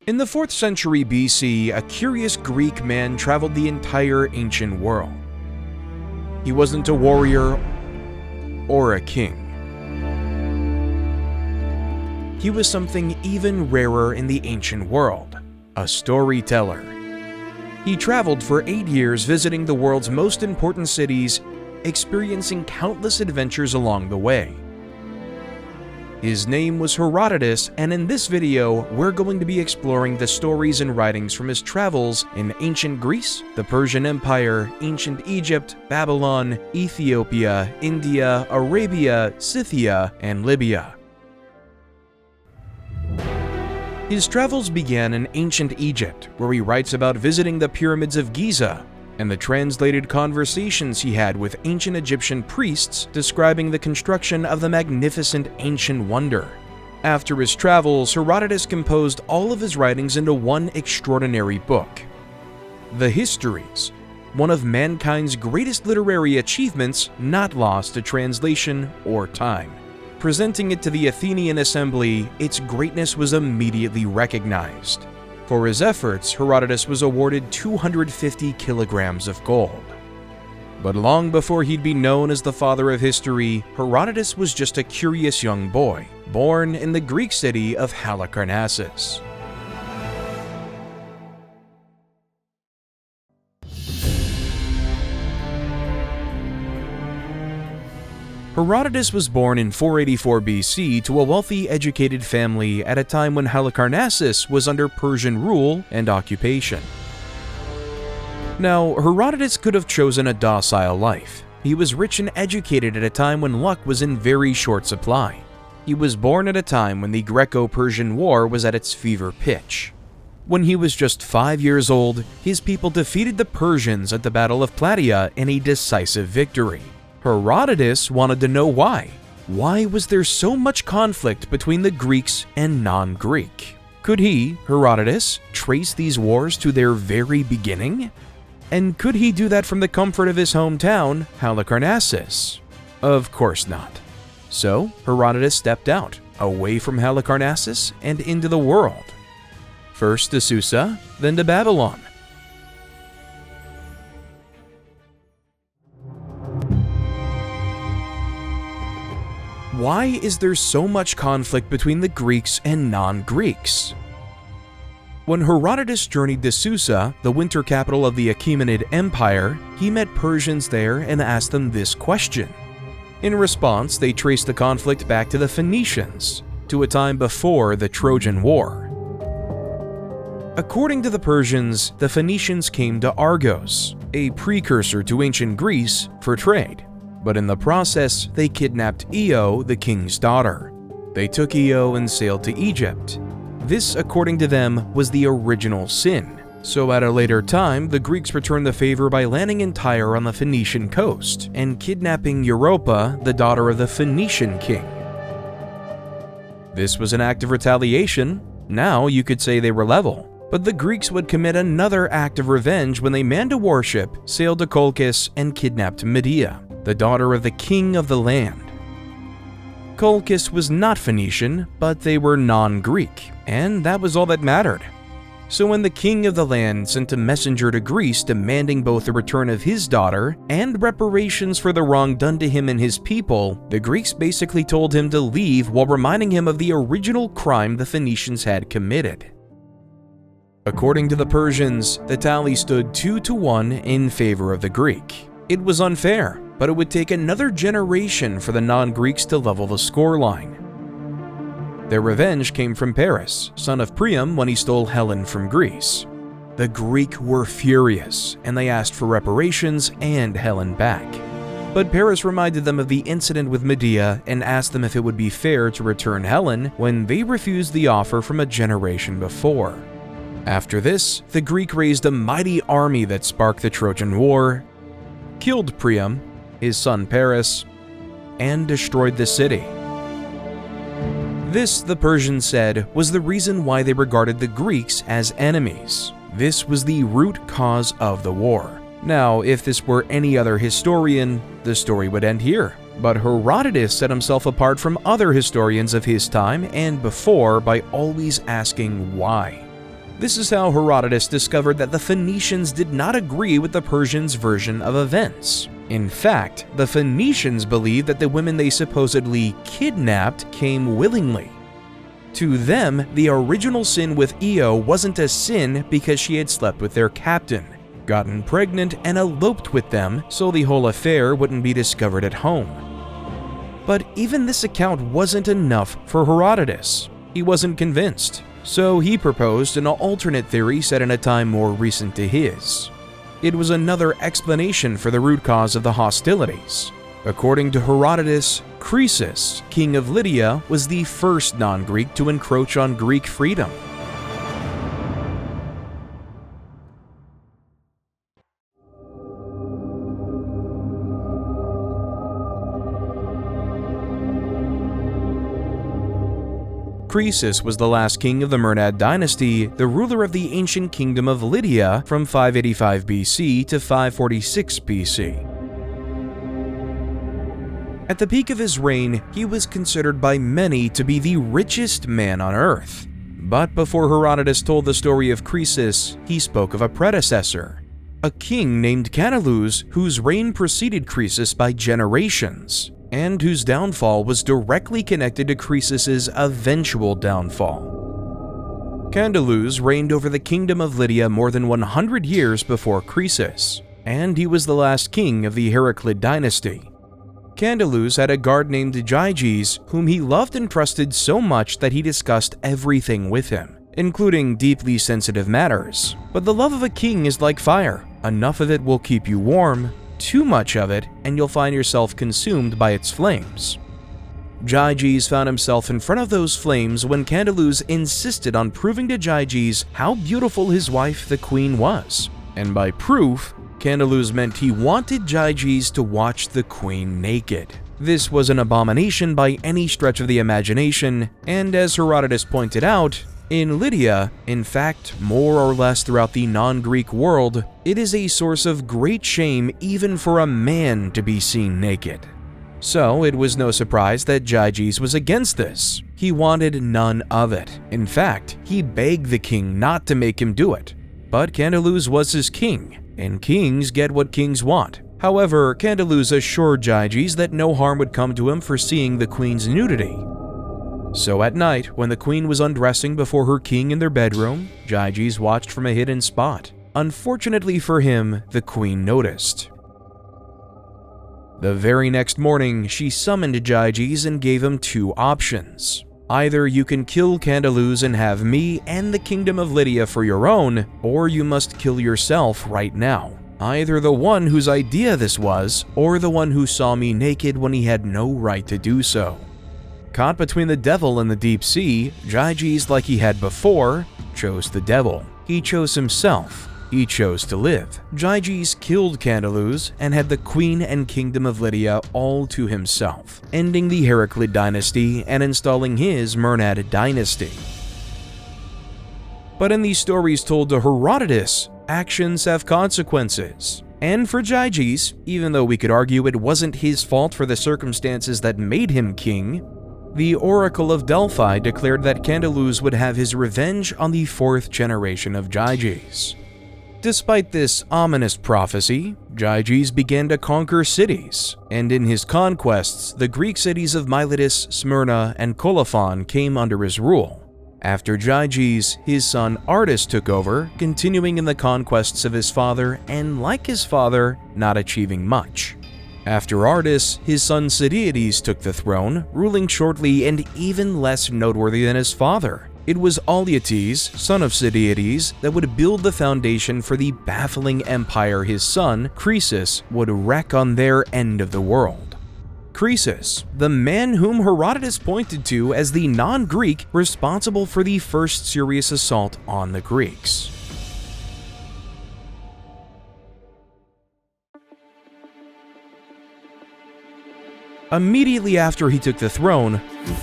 In the 4th century BC, a curious Greek man traveled the entire ancient world. He wasn't a warrior or a king. He was something even rarer in the ancient world, a storyteller. He traveled for 8 years visiting the world's most important cities, experiencing countless adventures along the way. His name was Herodotus, and in this video, we're going to be exploring the stories and writings from his travels in ancient Greece, the Persian Empire, ancient Egypt, Babylon, Ethiopia, India, Arabia, Scythia, and Libya. His travels began in ancient Egypt, where he writes about visiting the Pyramids of Giza and the translated conversations he had with ancient Egyptian priests describing the construction of the magnificent ancient wonder. After his travels, Herodotus composed all of his writings into one extraordinary book, the Histories, one of mankind's greatest literary achievements not lost to translation or time. Presenting it to the Athenian assembly, its greatness was immediately recognized. For his efforts, Herodotus was awarded 250 kilograms of gold. But long before he'd be known as the father of history, Herodotus was just a curious young boy, born in the Greek city of Halicarnassus. Herodotus was born in 484 BC to a wealthy, educated family at a time when Halicarnassus was under Persian rule and occupation. Now, Herodotus could have chosen a docile life. He was rich and educated at a time when luck was in very short supply. He was born at a time when the Greco-Persian War was at its fever pitch. When he was just 5 years old, his people defeated the Persians at the Battle of Plataea in a decisive victory. Herodotus wanted to know why. Why was there so much conflict between the Greeks and non-Greek? Could he, Herodotus, trace these wars to their very beginning? And could he do that from the comfort of his hometown, Halicarnassus? Of course not. So, Herodotus stepped out, away from Halicarnassus and into the world. First to Susa, then to Babylon. Why is there so much conflict between the Greeks and non-Greeks? When Herodotus journeyed to Susa, the winter capital of the Achaemenid Empire, he met Persians there and asked them this question. In response, they traced the conflict back to the Phoenicians, to a time before the Trojan War. According to the Persians, the Phoenicians came to Argos, a precursor to ancient Greece, for trade. But in the process, they kidnapped Io, the king's daughter. They took Io and sailed to Egypt. This, according to them, was the original sin. So at a later time, the Greeks returned the favor by landing in Tyre on the Phoenician coast and kidnapping Europa, the daughter of the Phoenician king. This was an act of retaliation. Now you could say they were level. But the Greeks would commit another act of revenge when they manned a warship, sailed to Colchis, and kidnapped Medea, the daughter of the king of the land. Colchis was not Phoenician, but they were non-Greek, and that was all that mattered. So when the king of the land sent a messenger to Greece demanding both the return of his daughter and reparations for the wrong done to him and his people, the Greeks basically told him to leave while reminding him of the original crime the Phoenicians had committed. According to the Persians, the tally stood 2-1 in favor of the Greek. It was unfair, but it would take another generation for the non-Greeks to level the scoreline. Their revenge came from Paris, son of Priam, when he stole Helen from Greece. The Greeks were furious, and they asked for reparations and Helen back. But Paris reminded them of the incident with Medea and asked them if it would be fair to return Helen when they refused the offer from a generation before. After this, the Greek raised a mighty army that sparked the Trojan War, killed Priam, his son Paris, and destroyed the city. This, the Persians said, was the reason why they regarded the Greeks as enemies. This was the root cause of the war. Now, if this were any other historian, the story would end here. But Herodotus set himself apart from other historians of his time and before by always asking why. This is how Herodotus discovered that the Phoenicians did not agree with the Persians' version of events. In fact, the Phoenicians believed that the women they supposedly kidnapped came willingly. To them, the original sin with Io wasn't a sin because she had slept with their captain, gotten pregnant, and eloped with them so the whole affair wouldn't be discovered at home. But even this account wasn't enough for Herodotus. He wasn't convinced, so he proposed an alternate theory set in a time more recent to his. It was another explanation for the root cause of the hostilities. According to Herodotus, Croesus, king of Lydia, was the first non-Greek to encroach on Greek freedom. Croesus was the last king of the Mernad dynasty, the ruler of the ancient kingdom of Lydia from 585 BC to 546 BC. At the peak of his reign, he was considered by many to be the richest man on earth. But before Herodotus told the story of Croesus, he spoke of a predecessor, a king named Canalus, whose reign preceded Croesus by generations, and whose downfall was directly connected to Croesus's eventual downfall. Canalus reigned over the kingdom of Lydia more than 100 years before Croesus, and he was the last king of the Heraclid dynasty. Canalus had a guard named Gyges, whom he loved and trusted so much that he discussed everything with him, including deeply sensitive matters. But the love of a king is like fire. Enough of it will keep you warm, too much of it, and you'll find yourself consumed by its flames. Gyges found himself in front of those flames when Canalus insisted on proving to Gyges how beautiful his wife, the queen, was. And by proof, Canalus meant he wanted Gyges to watch the queen naked. This was an abomination by any stretch of the imagination, and as Herodotus pointed out, in Lydia, in fact, more or less throughout the non-Greek world, it is a source of great shame even for a man to be seen naked. So it was no surprise that Gyges was against this. He wanted none of it. In fact, he begged the king not to make him do it. But Canalus was his king, and kings get what kings want. However, Canalus assured Gyges that no harm would come to him for seeing the queen's nudity. So at night, when the queen was undressing before her king in their bedroom, Gyges watched from a hidden spot. Unfortunately for him, the queen noticed. The very next morning, she summoned Gyges and gave him two options. Either you can kill Canalus and have me and the kingdom of Lydia for your own, or you must kill yourself right now. Either the one whose idea this was, or the one who saw me naked when he had no right to do so. Caught between the devil and the deep sea, Gyges, like he had before, chose the devil. He chose himself. He chose to live. Gyges killed Canalus and had the queen and kingdom of Lydia all to himself, ending the Heraclid dynasty and installing his Mernad dynasty. But in these stories told to Herodotus, actions have consequences. And for Gyges, even though we could argue it wasn't his fault for the circumstances that made him king, the Oracle of Delphi declared that Canalus would have his revenge on the fourth generation of Gyges. Despite this ominous prophecy, Gyges began to conquer cities, and in his conquests, the Greek cities of Miletus, Smyrna, and Colophon came under his rule. After Gyges, his son Artus took over, continuing in the conquests of his father and, like his father, not achieving much. After Artus, his son Cydiades took the throne, ruling shortly and even less noteworthy than his father. It was Auletes, son of Cydiades, that would build the foundation for the baffling empire his son, Croesus, would wreck on their end of the world. Croesus, the man whom Herodotus pointed to as the non-Greek responsible for the first serious assault on the Greeks. Immediately after he took the throne,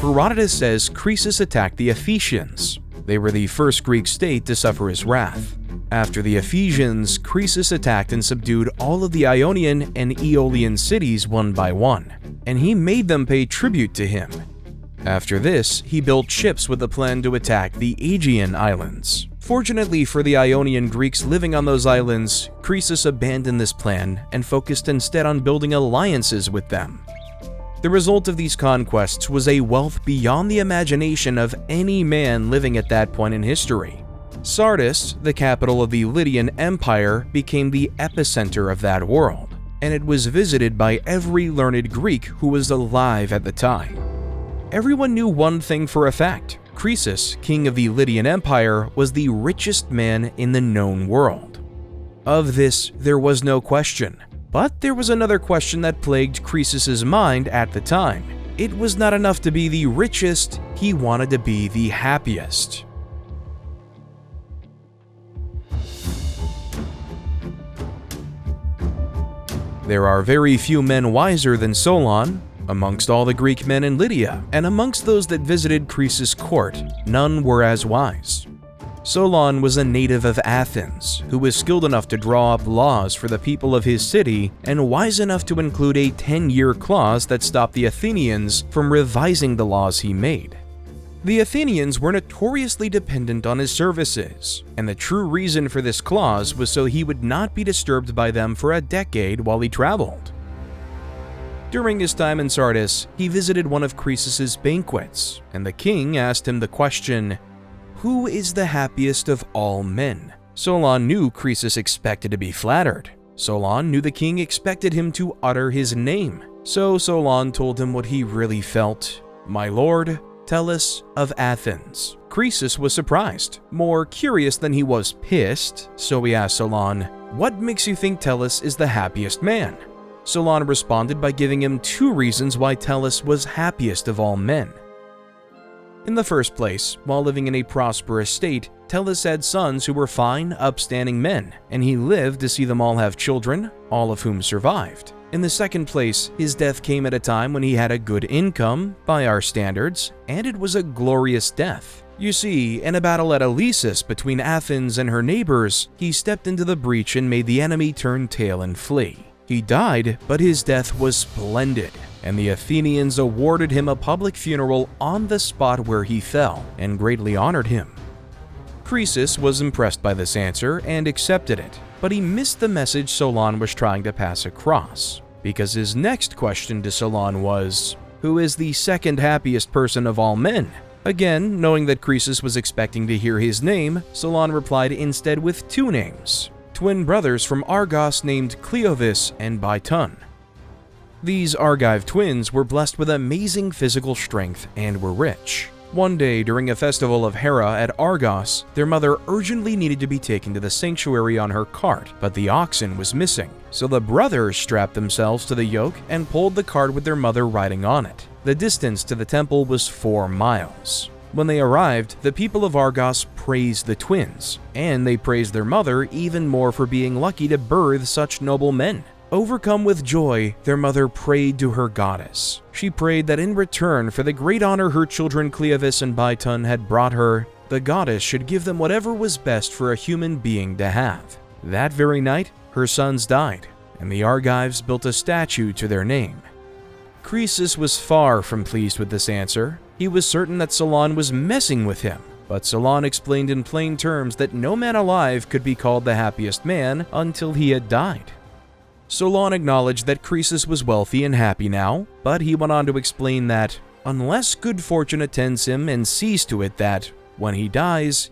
Herodotus says Croesus attacked the Ephesians. They were the first Greek state to suffer his wrath. After the Ephesians, Croesus attacked and subdued all of the Ionian and Aeolian cities one by one, and he made them pay tribute to him. After this, he built ships with a plan to attack the Aegean islands. Fortunately for the Ionian Greeks living on those islands, Croesus abandoned this plan and focused instead on building alliances with them. The result of these conquests was a wealth beyond the imagination of any man living at that point in history. Sardis, the capital of the Lydian Empire, became the epicenter of that world, and it was visited by every learned Greek who was alive at the time. Everyone knew one thing for a fact: Croesus, king of the Lydian Empire, was the richest man in the known world. Of this, there was no question. But there was another question that plagued Croesus's mind at the time. It was not enough to be the richest, he wanted to be the happiest. There are very few men wiser than Solon. Amongst all the Greek men in Lydia, and amongst those that visited Croesus' court, none were as wise. Solon was a native of Athens, who was skilled enough to draw up laws for the people of his city, and wise enough to include a 10-year clause that stopped the Athenians from revising the laws he made. The Athenians were notoriously dependent on his services, and the true reason for this clause was so he would not be disturbed by them for a decade while he traveled. During his time in Sardis, he visited one of Croesus' banquets, and the king asked him the question, "Who is the happiest of all men?" Solon knew Croesus expected to be flattered. Solon knew the king expected him to utter his name, so Solon told him what he really felt. "My lord, Tellus of Athens." Croesus was surprised, more curious than he was pissed, so he asked Solon, "What makes you think Tellus is the happiest man?" Solon responded by giving him 2 reasons why Tellus was happiest of all men. In the first place, while living in a prosperous state, Tellus had sons who were fine, upstanding men, and he lived to see them all have children, all of whom survived. In the second place, his death came at a time when he had a good income, by our standards, and it was a glorious death. You see, in a battle at Eleusis between Athens and her neighbors, he stepped into the breach and made the enemy turn tail and flee. He died, but his death was splendid, and the Athenians awarded him a public funeral on the spot where he fell, and greatly honored him. Croesus was impressed by this answer and accepted it, but he missed the message Solon was trying to pass across, because his next question to Solon was, "Who is the second happiest person of all men?" Again, knowing that Croesus was expecting to hear his name, Solon replied instead with 2 names. Twin brothers from Argos named Cleovis and Biton. These Argive twins were blessed with amazing physical strength and were rich. One day during a festival of Hera at Argos, their mother urgently needed to be taken to the sanctuary on her cart, but the oxen was missing. So the brothers strapped themselves to the yoke and pulled the cart with their mother riding on it. The distance to the temple was 4 miles. When they arrived, the people of Argos praised the twins, and they praised their mother even more for being lucky to birth such noble men. Overcome with joy, their mother prayed to her goddess. She prayed that in return for the great honor her children Cleovis and Biton had brought her, the goddess should give them whatever was best for a human being to have. That very night, her sons died, and the Argives built a statue to their name. Croesus was far from pleased with this answer. He was certain that Solon was messing with him, but Solon explained in plain terms that no man alive could be called the happiest man until he had died. Solon acknowledged that Croesus was wealthy and happy now, but he went on to explain that, unless good fortune attends him and sees to it that, when he dies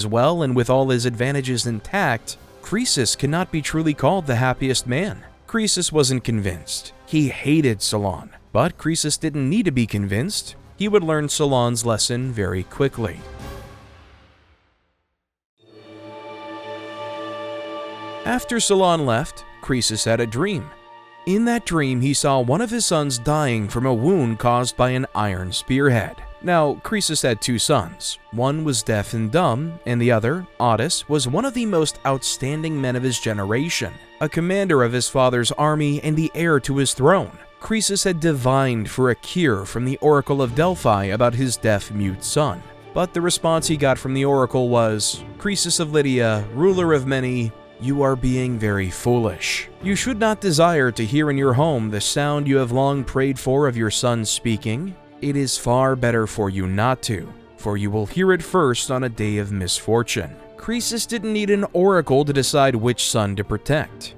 well and with all his advantages intact, Croesus cannot be truly called the happiest man. Croesus wasn't convinced. He hated Solon, but Croesus didn't need to be convinced. He would learn Solon's lesson very quickly. After Solon left, Croesus had a dream. In that dream, he saw one of his sons dying from a wound caused by an iron spearhead. Now, Croesus had 2 sons. One was deaf and dumb, and the other, Otus, was one of the most outstanding men of his generation, a commander of his father's army and the heir to his throne. Croesus had divined for a cure from the Oracle of Delphi about his deaf-mute son. But the response he got from the oracle was, "Croesus of Lydia, ruler of many, you are being very foolish. You should not desire to hear in your home the sound you have long prayed for of your son speaking. It is far better for you not to, for you will hear it first on a day of misfortune." Croesus didn't need an oracle to decide which son to protect.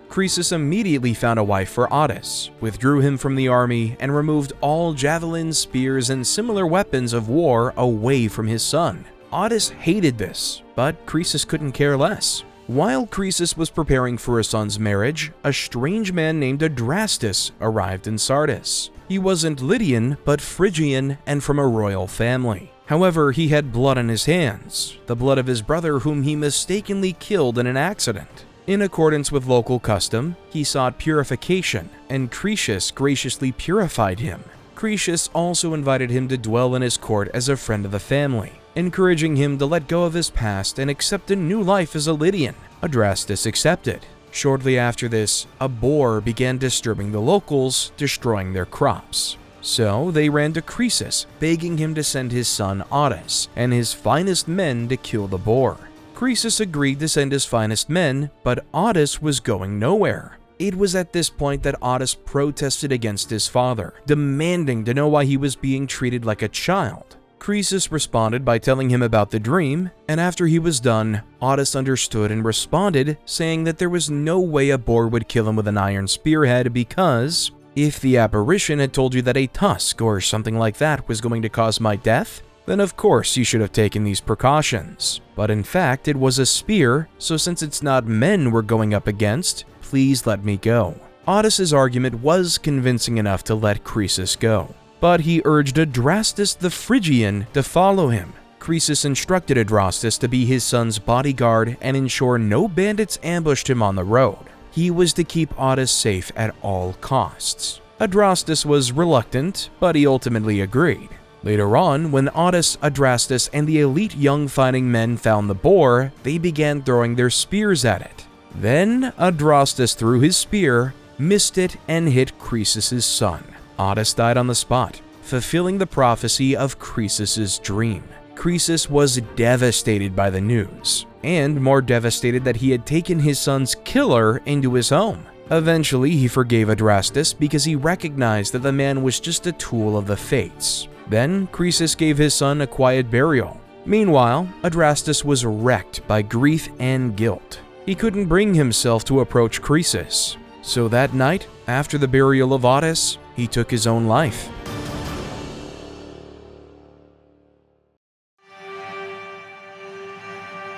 Croesus immediately found a wife for Ottis, withdrew him from the army, and removed all javelins, spears, and similar weapons of war away from his son. Ottis hated this, but Croesus couldn't care less. While Croesus was preparing for his son's marriage, a strange man named Adrastus arrived in Sardis. He wasn't Lydian, but Phrygian and from a royal family. However, he had blood on his hands, the blood of his brother whom he mistakenly killed in an accident. In accordance with local custom, he sought purification, and Croesus graciously purified him. Croesus also invited him to dwell in his court as a friend of the family, encouraging him to let go of his past and accept a new life as a Lydian. Adrastus accepted. Shortly after this, a boar began disturbing the locals, destroying their crops. So they ran to Croesus, begging him to send his son Ottis and his finest men to kill the boar. Croesus agreed to send his finest men, but Ottis was going nowhere. It was at this point that Ottis protested against his father, demanding to know why he was being treated like a child. Croesus responded by telling him about the dream, and after he was done, Ottis understood and responded, saying that there was no way a boar would kill him with an iron spearhead because, if the apparition had told you that a tusk or something like that was going to cause my death, then of course you should have taken these precautions. But in fact, it was a spear, so since it's not men we're going up against, please let me go. Ottis's argument was convincing enough to let Croesus go, but he urged Adrastus the Phrygian to follow him. Croesus instructed Adrastus to be his son's bodyguard and ensure no bandits ambushed him on the road. He was to keep Ottis safe at all costs. Adrastus was reluctant, but he ultimately agreed. Later on, when Ottis, Adrastus, and the elite young fighting men found the boar, they began throwing their spears at it. Then Adrastus threw his spear, missed it, and hit Croesus' son. Ottis died on the spot, fulfilling the prophecy of Croesus' dream. Croesus was devastated by the news, and more devastated that he had taken his son's killer into his home. Eventually, he forgave Adrastus because he recognized that the man was just a tool of the fates. Then, Croesus gave his son a quiet burial. Meanwhile, Adrastus was wrecked by grief and guilt. He couldn't bring himself to approach Croesus. So that night, after the burial of Ottis, he took his own life.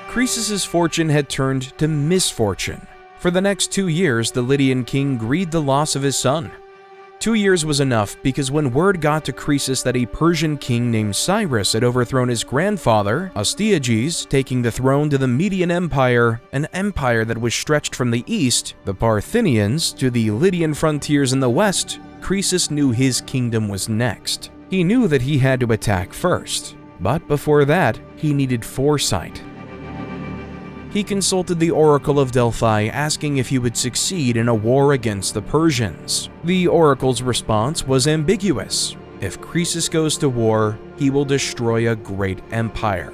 Croesus' fortune had turned to misfortune. For the next 2 years, the Lydian king grieved the loss of his son. 2 years was enough because when word got to Croesus that a Persian king named Cyrus had overthrown his grandfather, Astyages, taking the throne to the Median Empire, an empire that was stretched from the east, the Parthians, to the Lydian frontiers in the west, Croesus knew his kingdom was next. He knew that he had to attack first, but before that, he needed foresight. He consulted the Oracle of Delphi, asking if he would succeed in a war against the Persians. The oracle's response was ambiguous. If Croesus goes to war, he will destroy a great empire.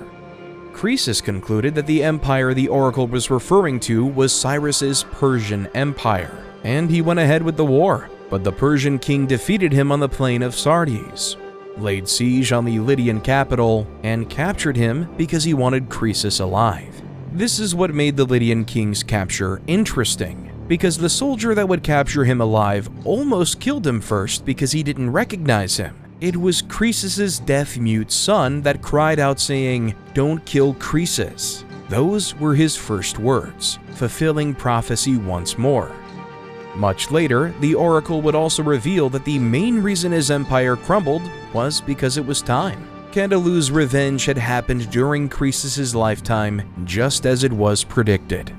Croesus concluded that the empire the oracle was referring to was Cyrus's Persian Empire, and he went ahead with the war. But the Persian king defeated him on the plain of Sardis, laid siege on the Lydian capital, and captured him because he wanted Croesus alive. This is what made the Lydian king's capture interesting, because the soldier that would capture him alive almost killed him first because he didn't recognize him. It was Croesus' deaf-mute son that cried out saying, "Don't kill Croesus." Those were his first words, fulfilling prophecy once more. Much later, the oracle would also reveal that the main reason his empire crumbled was because it was time. Candalu's revenge had happened during Croesus' lifetime, just as it was predicted.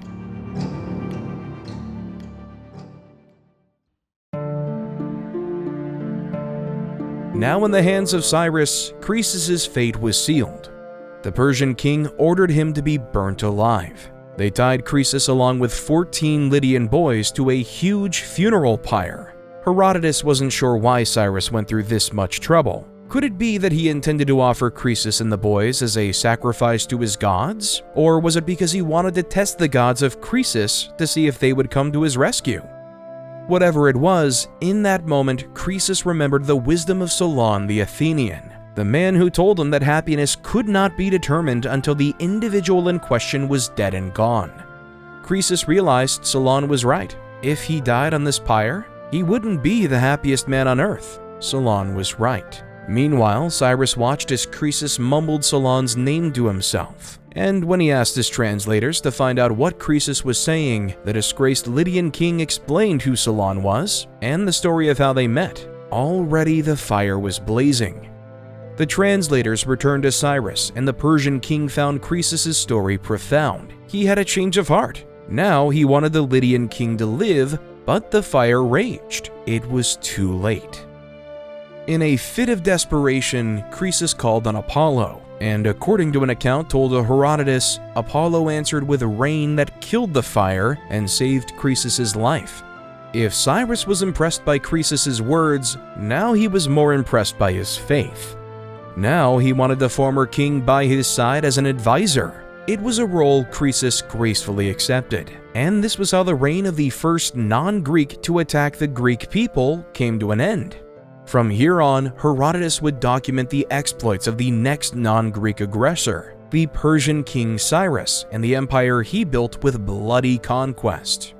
Now in the hands of Cyrus, Croesus' fate was sealed. The Persian king ordered him to be burnt alive. They tied Croesus along with 14 Lydian boys to a huge funeral pyre. Herodotus wasn't sure why Cyrus went through this much trouble. Could it be that he intended to offer Croesus and the boys as a sacrifice to his gods? Or was it because he wanted to test the gods of Croesus to see if they would come to his rescue? Whatever it was, in that moment, Croesus remembered the wisdom of Solon the Athenian. the man who told him that happiness could not be determined until the individual in question was dead and gone. Croesus realized Solon was right. If he died on this pyre, he wouldn't be the happiest man on earth. Solon was right. Meanwhile, Cyrus watched as Croesus mumbled Solon's name to himself. And when he asked his translators to find out what Croesus was saying, the disgraced Lydian king explained who Solon was and the story of how they met. Already the fire was blazing. The translators returned to Cyrus, and the Persian king found Croesus' story profound. He had a change of heart. Now he wanted the Lydian king to live, but the fire raged. It was too late. In a fit of desperation, Croesus called on Apollo, and according to an account told to Herodotus, Apollo answered with rain that killed the fire and saved Croesus' life. If Cyrus was impressed by Croesus' words, now he was more impressed by his faith. Now he wanted the former king by his side as an advisor. It was a role Croesus gracefully accepted, and this was how the reign of the first non-Greek to attack the Greek people came to an end. From here on, Herodotus would document the exploits of the next non-Greek aggressor, the Persian king Cyrus, and the empire he built with bloody conquest.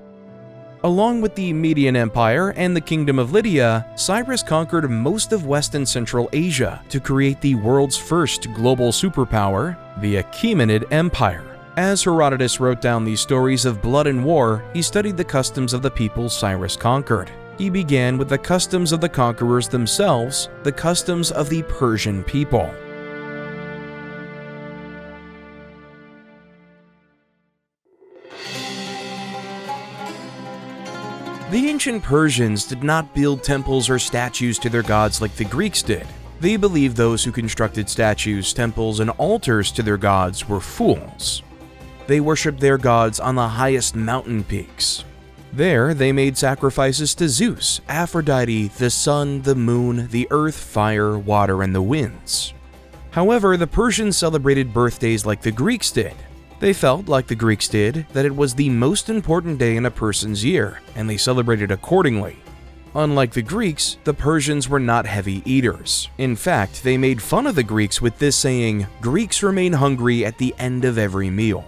Along with the Median Empire and the Kingdom of Lydia, Cyrus conquered most of West and Central Asia to create the world's first global superpower, the Achaemenid Empire. As Herodotus wrote down these stories of blood and war, he studied the customs of the people Cyrus conquered. He began with the customs of the conquerors themselves, the customs of the Persian people. The ancient Persians did not build temples or statues to their gods like the Greeks did. They believed those who constructed statues, temples, and altars to their gods were fools. They worshipped their gods on the highest mountain peaks. There, they made sacrifices to Zeus, Aphrodite, the sun, the moon, the earth, fire, water, and the winds. However, the Persians celebrated birthdays like the Greeks did. They felt, like the Greeks did, that it was the most important day in a person's year, and they celebrated accordingly. Unlike the Greeks, the Persians were not heavy eaters. In fact, they made fun of the Greeks with this saying, "Greeks remain hungry at the end of every meal."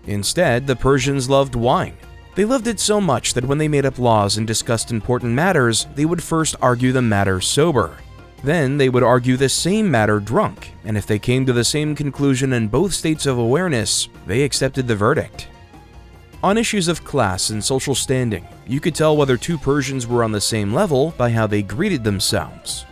Instead, the Persians loved wine. They loved it so much that when they made up laws and discussed important matters, they would first argue the matter sober. Then they would argue the same matter drunk, and if they came to the same conclusion in both states of awareness, they accepted the verdict. On issues of class and social standing, you could tell whether two Persians were on the same level by how they greeted themselves.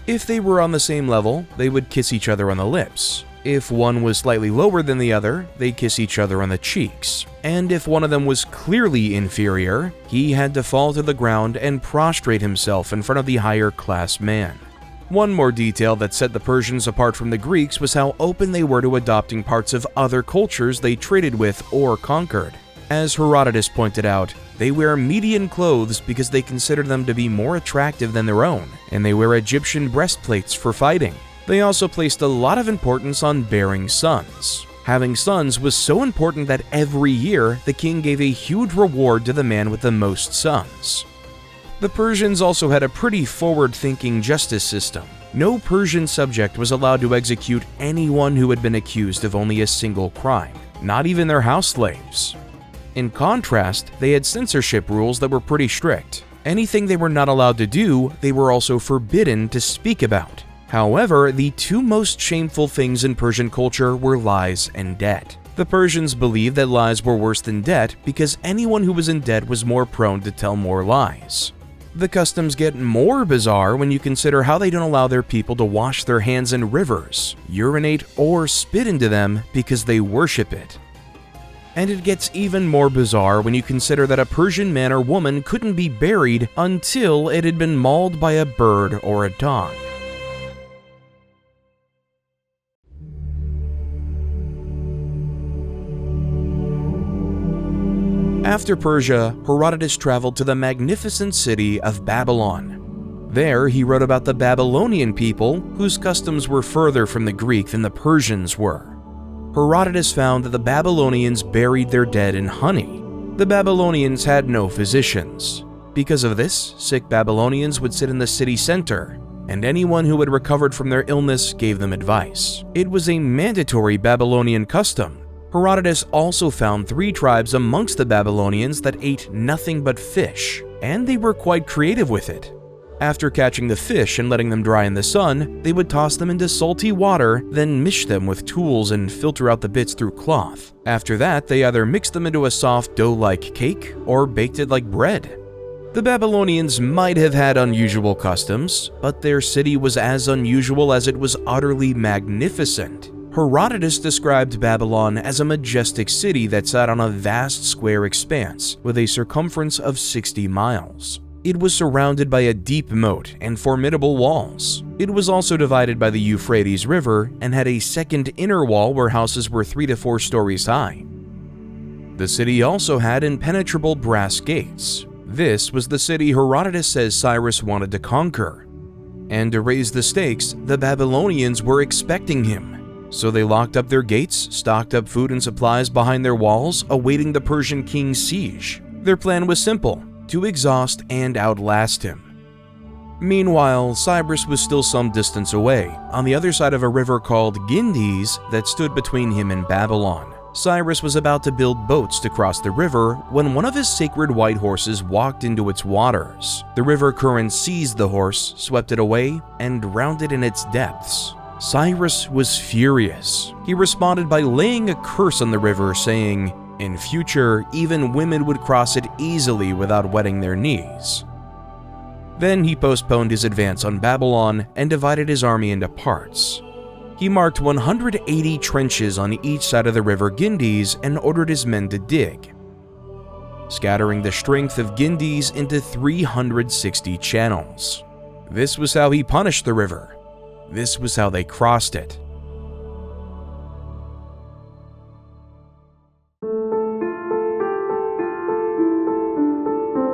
If they were on the same level, they would kiss each other on the lips. If one was slightly lower than the other, they'd kiss each other on the cheeks. And if one of them was clearly inferior, he had to fall to the ground and prostrate himself in front of the higher class man. One more detail that set the Persians apart from the Greeks was how open they were to adopting parts of other cultures they traded with or conquered. As Herodotus pointed out, they wear Median clothes because they consider them to be more attractive than their own, and they wear Egyptian breastplates for fighting. They also placed a lot of importance on bearing sons. Having sons was so important that every year the king gave a huge reward to the man with the most sons. The Persians also had a pretty forward-thinking justice system. No Persian subject was allowed to execute anyone who had been accused of only a single crime, not even their house slaves. In contrast, they had censorship rules that were pretty strict. Anything they were not allowed to do, they were also forbidden to speak about. However, the two most shameful things in Persian culture were lies and debt. The Persians believed that lies were worse than debt because anyone who was in debt was more prone to tell more lies. The customs get more bizarre when you consider how they don't allow their people to wash their hands in rivers, urinate, or spit into them because they worship it. And it gets even more bizarre when you consider that a Persian man or woman couldn't be buried until it had been mauled by a bird or a dog. After Persia, Herodotus traveled to the magnificent city of Babylon. There, he wrote about the Babylonian people, whose customs were further from the Greek than the Persians were. Herodotus found that the Babylonians buried their dead in honey. The Babylonians had no physicians. Because of this, sick Babylonians would sit in the city center. and anyone who had recovered from their illness gave them advice. It was a mandatory Babylonian custom. Herodotus also found 3 tribes amongst the Babylonians that ate nothing but fish, and they were quite creative with it. After catching the fish and letting them dry in the sun, they would toss them into salty water, then mish them with tools and filter out the bits through cloth. After that, they either mixed them into a soft dough-like cake or baked it like bread. The Babylonians might have had unusual customs, but their city was as unusual as it was utterly magnificent. Herodotus described Babylon as a majestic city that sat on a vast square expanse with a circumference of 60 miles. It was surrounded by a deep moat and formidable walls. It was also divided by the Euphrates River and had a second inner wall where houses were 3 to 4 stories high. The city also had impenetrable brass gates. This was the city Herodotus says Cyrus wanted to conquer. And to raise the stakes, the Babylonians were expecting him. So they locked up their gates, stocked up food and supplies behind their walls, awaiting the Persian king's siege. Their plan was simple: to exhaust and outlast him. Meanwhile, Cyrus was still some distance away, on the other side of a river called Gindis that stood between him and Babylon. Cyrus was about to build boats to cross the river when one of his sacred white horses walked into its waters. The river current seized the horse, swept it away, and drowned it in its depths. Cyrus was furious. He responded by laying a curse on the river, saying, "In future, even women would cross it easily without wetting their knees." Then he postponed his advance on Babylon and divided his army into parts. He marked 180 trenches on each side of the river Gindis and ordered his men to dig, scattering the strength of Gindis into 360 channels. This was how he punished the river. This was how they crossed it.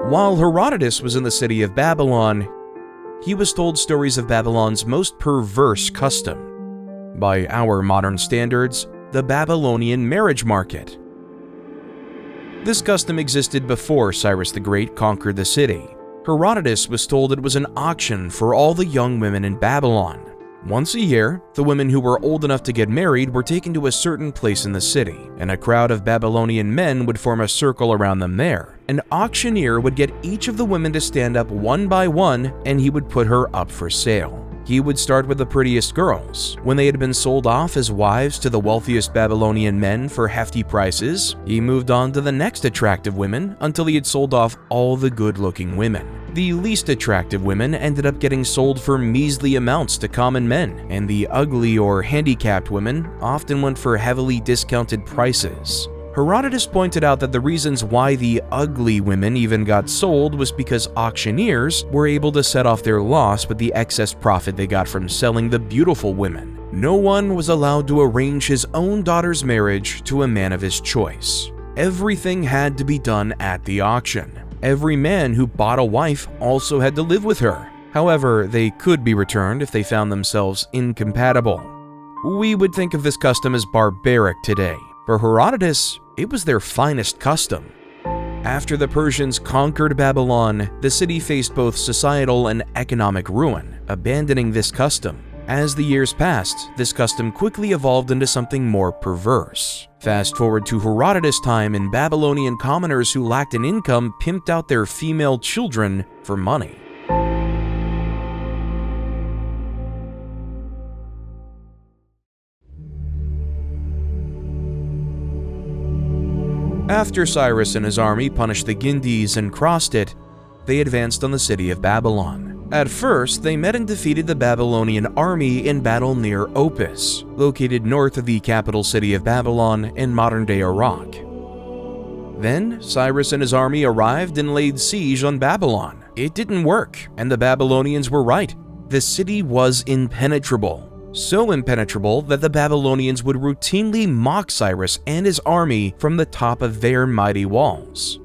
While Herodotus was in the city of Babylon, he was told stories of Babylon's most perverse custom. By our modern standards, the Babylonian marriage market. This custom existed before Cyrus the Great conquered the city. Herodotus was told it was an auction for all the young women in Babylon. Once a year, the women who were old enough to get married were taken to a certain place in the city, and a crowd of Babylonian men would form a circle around them there. An auctioneer would get each of the women to stand up one by one, and he would put her up for sale. He would start with the prettiest girls. When they had been sold off as wives to the wealthiest Babylonian men for hefty prices, he moved on to the next attractive women until he had sold off all the good-looking women. The least attractive women ended up getting sold for measly amounts to common men, and the ugly or handicapped women often went for heavily discounted prices. Herodotus pointed out that the reasons why the ugly women even got sold was because auctioneers were able to set off their loss with the excess profit they got from selling the beautiful women. No one was allowed to arrange his own daughter's marriage to a man of his choice. Everything had to be done at the auction. Every man who bought a wife also had to live with her. However, they could be returned if they found themselves incompatible. We would think of this custom as barbaric today. For Herodotus, it was their finest custom. After the Persians conquered Babylon, the city faced both societal and economic ruin, abandoning this custom. As the years passed, this custom quickly evolved into something more perverse. Fast forward to Herodotus' time, and Babylonian commoners who lacked an income pimped out their female children for money. After Cyrus and his army punished the Gindis and crossed it, they advanced on the city of Babylon. At first, they met and defeated the Babylonian army in battle near Opis, located north of the capital city of Babylon in modern-day Iraq. Then, Cyrus and his army arrived and laid siege on Babylon. It didn't work, and the Babylonians were right. The city was impenetrable. So impenetrable that the Babylonians would routinely mock Cyrus and his army from the top of their mighty walls.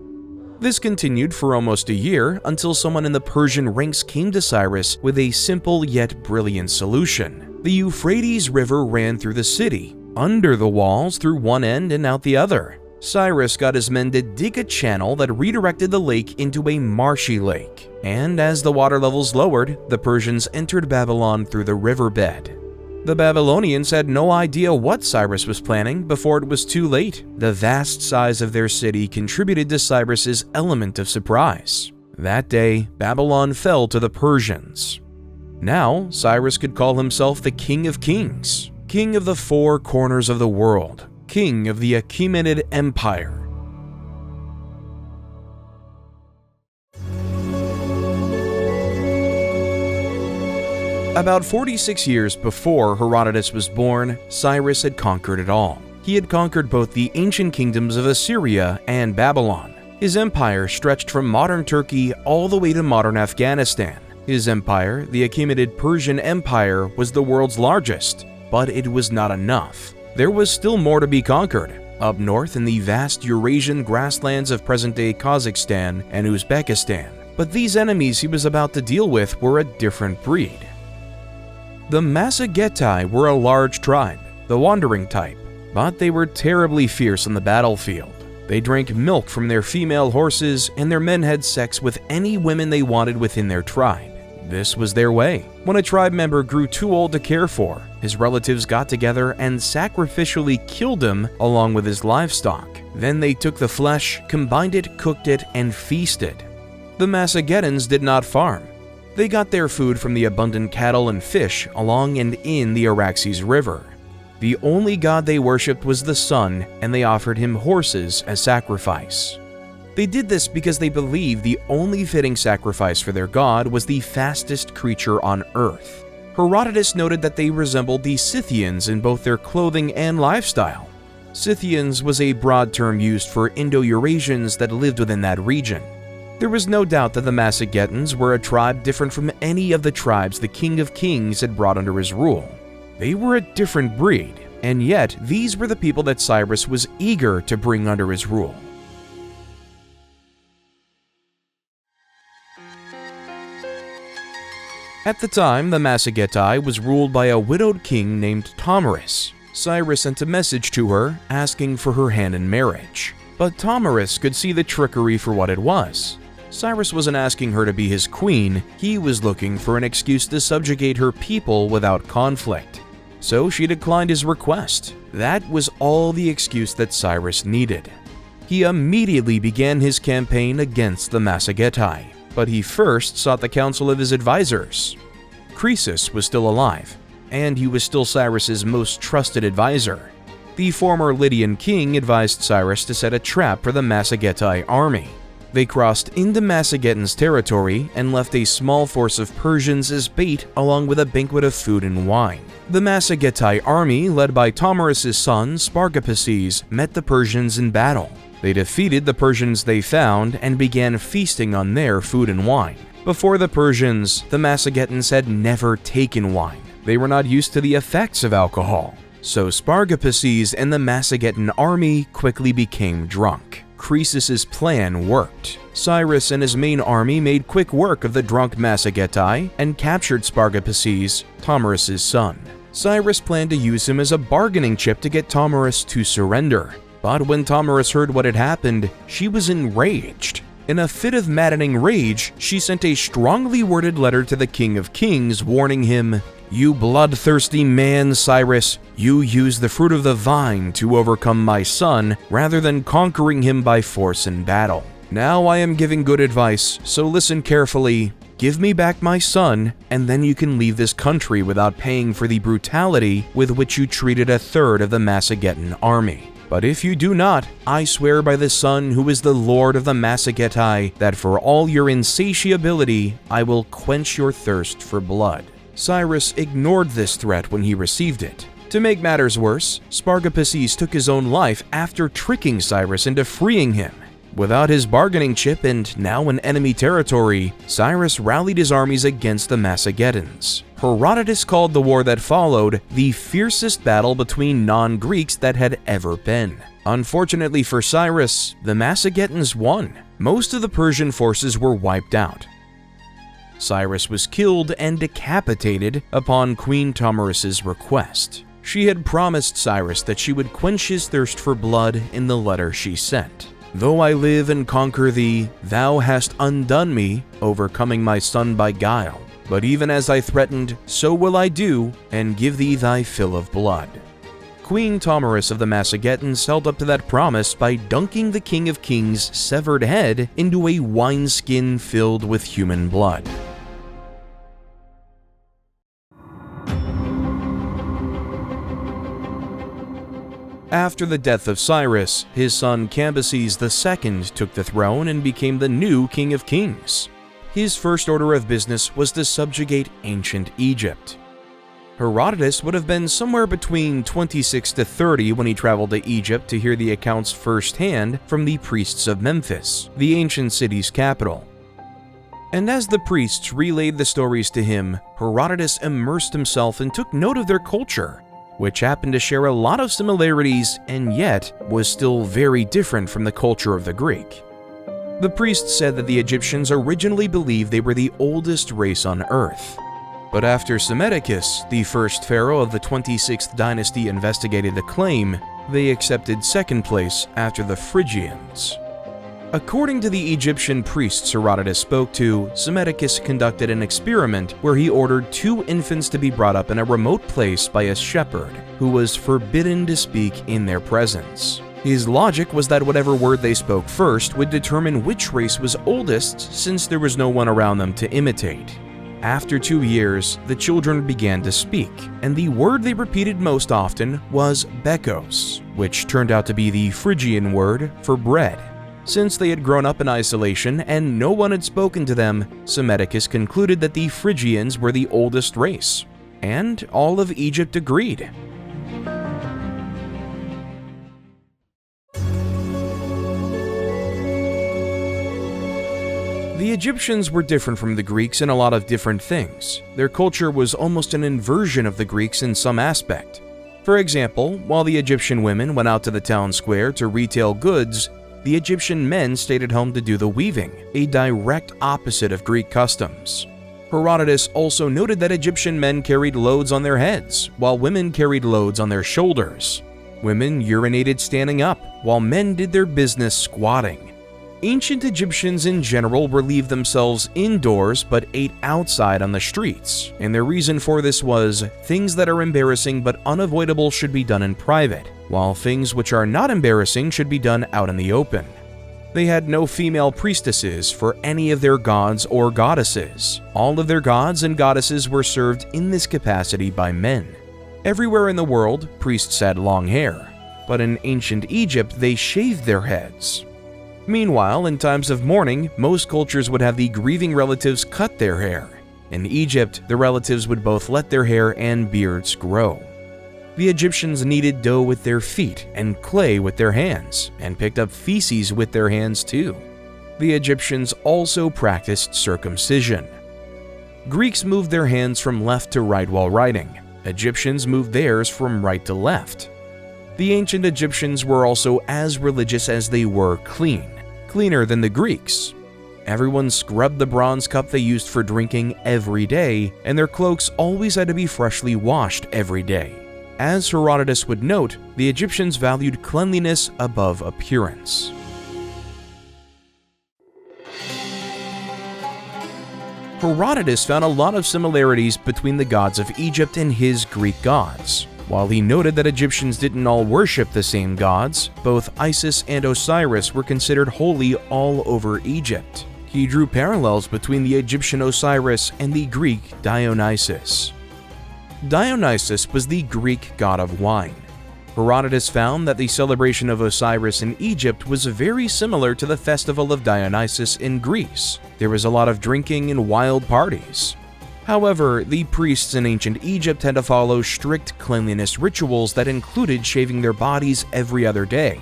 This continued for almost a year until someone in the Persian ranks came to Cyrus with a simple yet brilliant solution. The Euphrates River ran through the city, under the walls through one end and out the other. Cyrus got his men to dig a channel that redirected the lake into a marshy lake, and as the water levels lowered, the Persians entered Babylon through the riverbed. The Babylonians had no idea what Cyrus was planning before it was too late. The vast size of their city contributed to Cyrus's element of surprise. That day, Babylon fell to the Persians. Now, Cyrus could call himself the King of Kings, King of the four corners of the world, King of the Achaemenid Empire. About 46 years before Herodotus was born, Cyrus had conquered it all. He had conquered both the ancient kingdoms of Assyria and Babylon. His empire stretched from modern Turkey all the way to modern Afghanistan. His empire, the Achaemenid Persian Empire, was the world's largest, but it was not enough. There was still more to be conquered. Up north in the vast Eurasian grasslands of present-day Kazakhstan and Uzbekistan. But these enemies he was about to deal with were a different breed. The Massagetae were a large tribe, the wandering type, but they were terribly fierce on the battlefield. They drank milk from their female horses, and their men had sex with any women they wanted within their tribe. This was their way. When a tribe member grew too old to care for, his relatives got together and sacrificially killed him along with his livestock. Then they took the flesh, combined it, cooked it, and feasted. The Massagetans did not farm. They got their food from the abundant cattle and fish along and in the Araxes River. The only god they worshipped was the sun, and they offered him horses as sacrifice. They did this because they believed the only fitting sacrifice for their god was the fastest creature on earth. Herodotus noted that they resembled the Scythians in both their clothing and lifestyle. Scythians was a broad term used for Indo-Eurasians that lived within that region. There was no doubt that the Massagetans were a tribe different from any of the tribes the King of Kings had brought under his rule. They were a different breed, and yet these were the people that Cyrus was eager to bring under his rule. At the time, the Massagetae was ruled by a widowed king named Tomarus. Cyrus sent a message to her asking for her hand in marriage. But Tomarus could see the trickery for what it was. Cyrus wasn't asking her to be his queen, he was looking for an excuse to subjugate her people without conflict. So she declined his request. That was all the excuse that Cyrus needed. He immediately began his campaign against the Massagetae, but he first sought the counsel of his advisors. Croesus was still alive, and he was still Cyrus's most trusted advisor. The former Lydian king advised Cyrus to set a trap for the Massagetae army. They crossed into Massagetan's territory and left a small force of Persians as bait along with a banquet of food and wine. The Massagetae army, led by Tomarus' son Spargapaces, met the Persians in battle. They defeated the Persians they found and began feasting on their food and wine. Before the Persians, the Massagetans had never taken wine. They were not used to the effects of alcohol. So Spargapaces and the Massagetan army quickly became drunk. Croesus' plan worked. Cyrus and his main army made quick work of the drunk Massagetae and captured Spargapaces, Tomarus' son. Cyrus planned to use him as a bargaining chip to get Tomarus to surrender. But when Tomarus heard what had happened, she was enraged. In a fit of maddening rage, she sent a strongly worded letter to the King of Kings warning him, "You bloodthirsty man, Cyrus, you used the fruit of the vine to overcome my son rather than conquering him by force in battle. Now I am giving good advice, so listen carefully. Give me back my son, and then you can leave this country without paying for the brutality with which you treated a third of the Massagetan army. But if you do not, I swear by the sun who is the lord of the Massagetae that for all your insatiability, I will quench your thirst for blood." Cyrus ignored this threat when he received it. To make matters worse, Spargapaces took his own life after tricking Cyrus into freeing him. Without his bargaining chip and now in enemy territory, Cyrus rallied his armies against the Massagetans. Herodotus called the war that followed the fiercest battle between non-Greeks that had ever been. Unfortunately for Cyrus, the Massagetans won. Most of the Persian forces were wiped out. Cyrus was killed and decapitated upon Queen Tomarus' request. She had promised Cyrus that she would quench his thirst for blood in the letter she sent. "Though I live and conquer thee, thou hast undone me, overcoming my son by guile. But even as I threatened, so will I do, and give thee thy fill of blood." Queen Tomarus of the Massagetans held up to that promise by dunking the King of Kings' severed head into a wineskin filled with human blood. After the death of Cyrus, his son Cambyses II took the throne and became the new King of Kings. His first order of business was to subjugate ancient Egypt. Herodotus would have been somewhere between 26 to 30 when he traveled to Egypt to hear the accounts firsthand from the priests of Memphis, the ancient city's capital. And as the priests relayed the stories to him, Herodotus immersed himself and took note of their culture, which happened to share a lot of similarities and yet was still very different from the culture of the Greek. The priests said that the Egyptians originally believed they were the oldest race on Earth. But after Psammetichus, the first pharaoh of the 26th dynasty, investigated the claim, they accepted second place after the Phrygians. According to the Egyptian priests Herodotus spoke to, Psammetichus conducted an experiment where he ordered 2 infants to be brought up in a remote place by a shepherd, who was forbidden to speak in their presence. His logic was that whatever word they spoke first would determine which race was oldest, since there was no one around them to imitate. After 2 years, the children began to speak, and the word they repeated most often was bekos, which turned out to be the Phrygian word for bread. Since they had grown up in isolation and no one had spoken to them, Psammetichus concluded that the Phrygians were the oldest race, and all of Egypt agreed. The Egyptians were different from the Greeks in a lot of different things. Their culture was almost an inversion of the Greeks in some aspect. For example, while the Egyptian women went out to the town square to retail goods, the Egyptian men stayed at home to do the weaving, a direct opposite of Greek customs. Herodotus also noted that Egyptian men carried loads on their heads, while women carried loads on their shoulders. Women urinated standing up, while men did their business squatting. Ancient Egyptians in general relieved themselves indoors but ate outside on the streets, and their reason for this was things that are embarrassing but unavoidable should be done in private, while things which are not embarrassing should be done out in the open. They had no female priestesses for any of their gods or goddesses. All of their gods and goddesses were served in this capacity by men. Everywhere in the world, priests had long hair, but in ancient Egypt they shaved their heads. Meanwhile, in times of mourning, most cultures would have the grieving relatives cut their hair. In Egypt, the relatives would both let their hair and beards grow. The Egyptians kneaded dough with their feet and clay with their hands, and picked up feces with their hands too. The Egyptians also practiced circumcision. Greeks moved their hands from left to right while writing. Egyptians moved theirs from right to left. The ancient Egyptians were also as religious as they were clean, cleaner than the Greeks. Everyone scrubbed the bronze cup they used for drinking every day, and their cloaks always had to be freshly washed every day. As Herodotus would note, the Egyptians valued cleanliness above appearance. Herodotus found a lot of similarities between the gods of Egypt and his Greek gods. While he noted that Egyptians didn't all worship the same gods, both Isis and Osiris were considered holy all over Egypt. He drew parallels between the Egyptian Osiris and the Greek Dionysus. Dionysus was the Greek god of wine. Herodotus found that the celebration of Osiris in Egypt was very similar to the festival of Dionysus in Greece. There was a lot of drinking and wild parties. However, the priests in ancient Egypt had to follow strict cleanliness rituals that included shaving their bodies every other day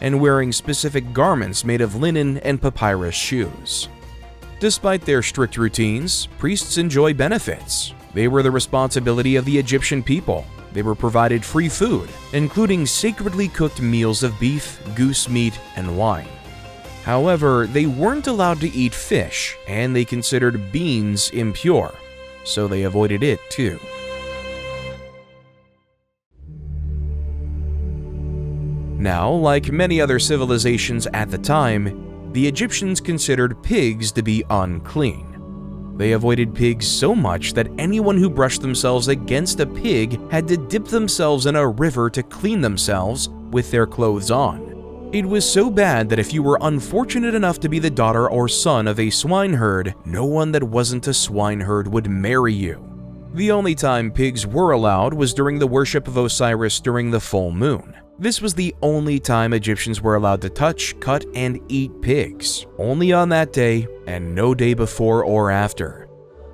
and wearing specific garments made of linen and papyrus shoes. Despite their strict routines, priests enjoy benefits. They were the responsibility of the Egyptian people. They were provided free food, including sacredly cooked meals of beef, goose meat, and wine. However, they weren't allowed to eat fish, and they considered beans impure, so they avoided it too. Now, like many other civilizations at the time, the Egyptians considered pigs to be unclean. They avoided pigs so much that anyone who brushed themselves against a pig had to dip themselves in a river to clean themselves with their clothes on. It was so bad that if you were unfortunate enough to be the daughter or son of a swineherd, no one that wasn't a swineherd would marry you. The only time pigs were allowed was during the worship of Osiris during the full moon. This was the only time Egyptians were allowed to touch, cut, and eat pigs, only on that day and no day before or after.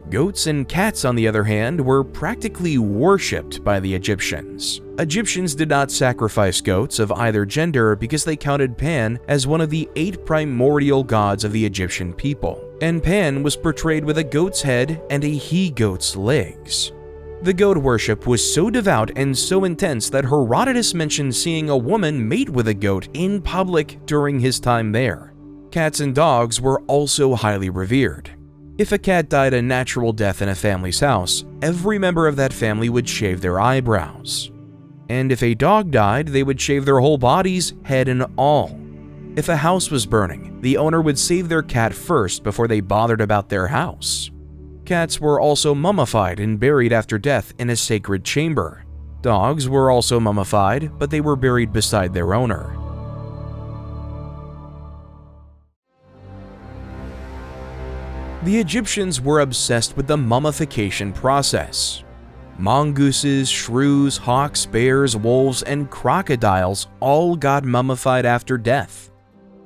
Goats and cats, on the other hand, were practically worshipped by the Egyptians. Egyptians did not sacrifice goats of either gender because they counted Pan as one of the 8 primordial gods of the Egyptian people, and Pan was portrayed with a goat's head and a he-goat's legs. The goat worship was so devout and so intense that Herodotus mentioned seeing a woman mate with a goat in public during his time there. Cats and dogs were also highly revered. If a cat died a natural death in a family's house, every member of that family would shave their eyebrows. And if a dog died, they would shave their whole bodies, head and all. If a house was burning, the owner would save their cat first before they bothered about their house. Cats were also mummified and buried after death in a sacred chamber. Dogs were also mummified, but they were buried beside their owner. The Egyptians were obsessed with the mummification process. Mongooses, shrews, hawks, bears, wolves, and crocodiles all got mummified after death.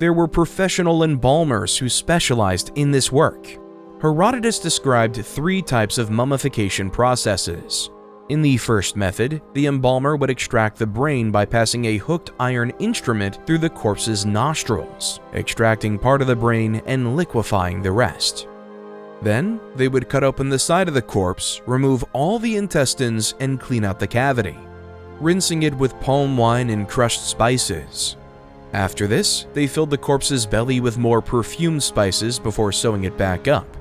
There were professional embalmers who specialized in this work. Herodotus described 3 types of mummification processes. In the first method, the embalmer would extract the brain by passing a hooked iron instrument through the corpse's nostrils, extracting part of the brain and liquefying the rest. Then, they would cut open the side of the corpse, remove all the intestines, and clean out the cavity, rinsing it with palm wine and crushed spices. After this, they filled the corpse's belly with more perfumed spices before sewing it back up.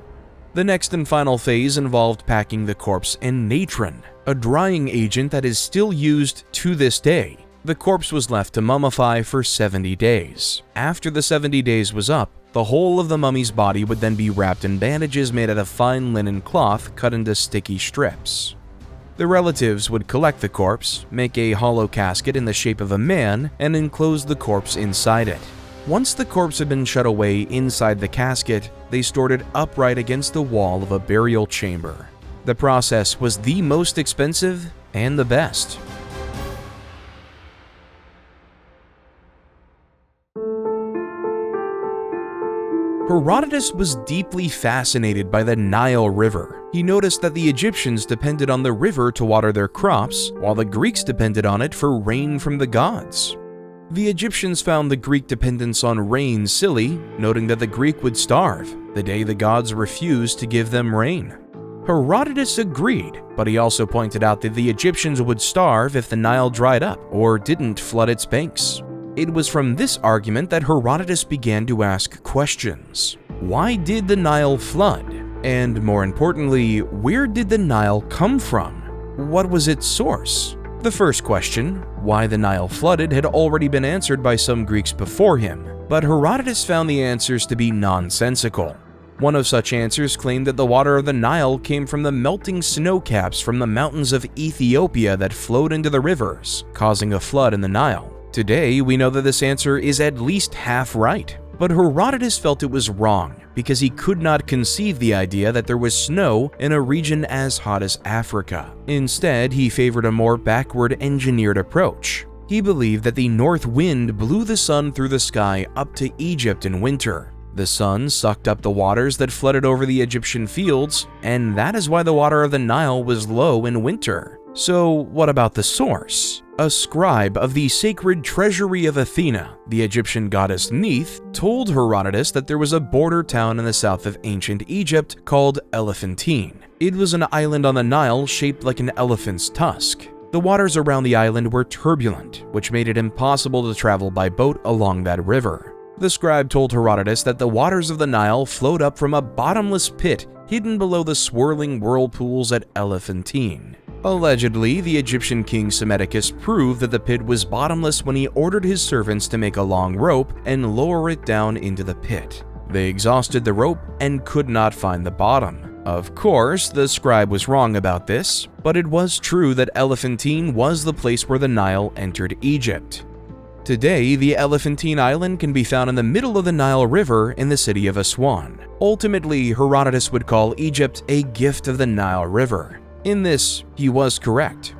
The next and final phase involved packing the corpse in natron, a drying agent that is still used to this day. The corpse was left to mummify for 70 days. After the 70 days was up, the whole of the mummy's body would then be wrapped in bandages made out of fine linen cloth cut into sticky strips. The relatives would collect the corpse, make a hollow casket in the shape of a man, and enclose the corpse inside it. Once the corpse had been shut away inside the casket, they stored it upright against the wall of a burial chamber. The process was the most expensive and the best. Herodotus was deeply fascinated by the Nile River. He noticed that the Egyptians depended on the river to water their crops, while the Greeks depended on it for rain from the gods. The Egyptians found the Greek dependence on rain silly, noting that the Greek would starve the day the gods refused to give them rain. Herodotus agreed, but he also pointed out that the Egyptians would starve if the Nile dried up or didn't flood its banks. It was from this argument that Herodotus began to ask questions. Why did the Nile flood? And more importantly, where did the Nile come from? What was its source? The first question, why the Nile flooded, had already been answered by some Greeks before him, but Herodotus found the answers to be nonsensical. One of such answers claimed that the water of the Nile came from the melting snow caps from the mountains of Ethiopia that flowed into the rivers, causing a flood in the Nile. Today, we know that this answer is at least half right, but Herodotus felt it was wrong because he could not conceive the idea that there was snow in a region as hot as Africa. Instead, he favored a more backward engineered approach. He believed that the north wind blew the sun through the sky up to Egypt in winter. The sun sucked up the waters that flooded over the Egyptian fields, and that is why the water of the Nile was low in winter. So what about the source? A scribe of the sacred treasury of Athena, the Egyptian goddess Neith, told Herodotus that there was a border town in the south of ancient Egypt called Elephantine. It was an island on the Nile shaped like an elephant's tusk. The waters around the island were turbulent, which made it impossible to travel by boat along that river. The scribe told Herodotus that the waters of the Nile flowed up from a bottomless pit hidden below the swirling whirlpools at Elephantine. Allegedly, the Egyptian king Psammetichus proved that the pit was bottomless when he ordered his servants to make a long rope and lower it down into the pit. They exhausted the rope and could not find the bottom. Of course, the scribe was wrong about this, but it was true that Elephantine was the place where the Nile entered Egypt. Today, the Elephantine Island can be found in the middle of the Nile River in the city of Aswan. Ultimately, Herodotus would call Egypt a gift of the Nile River. In this, he was correct.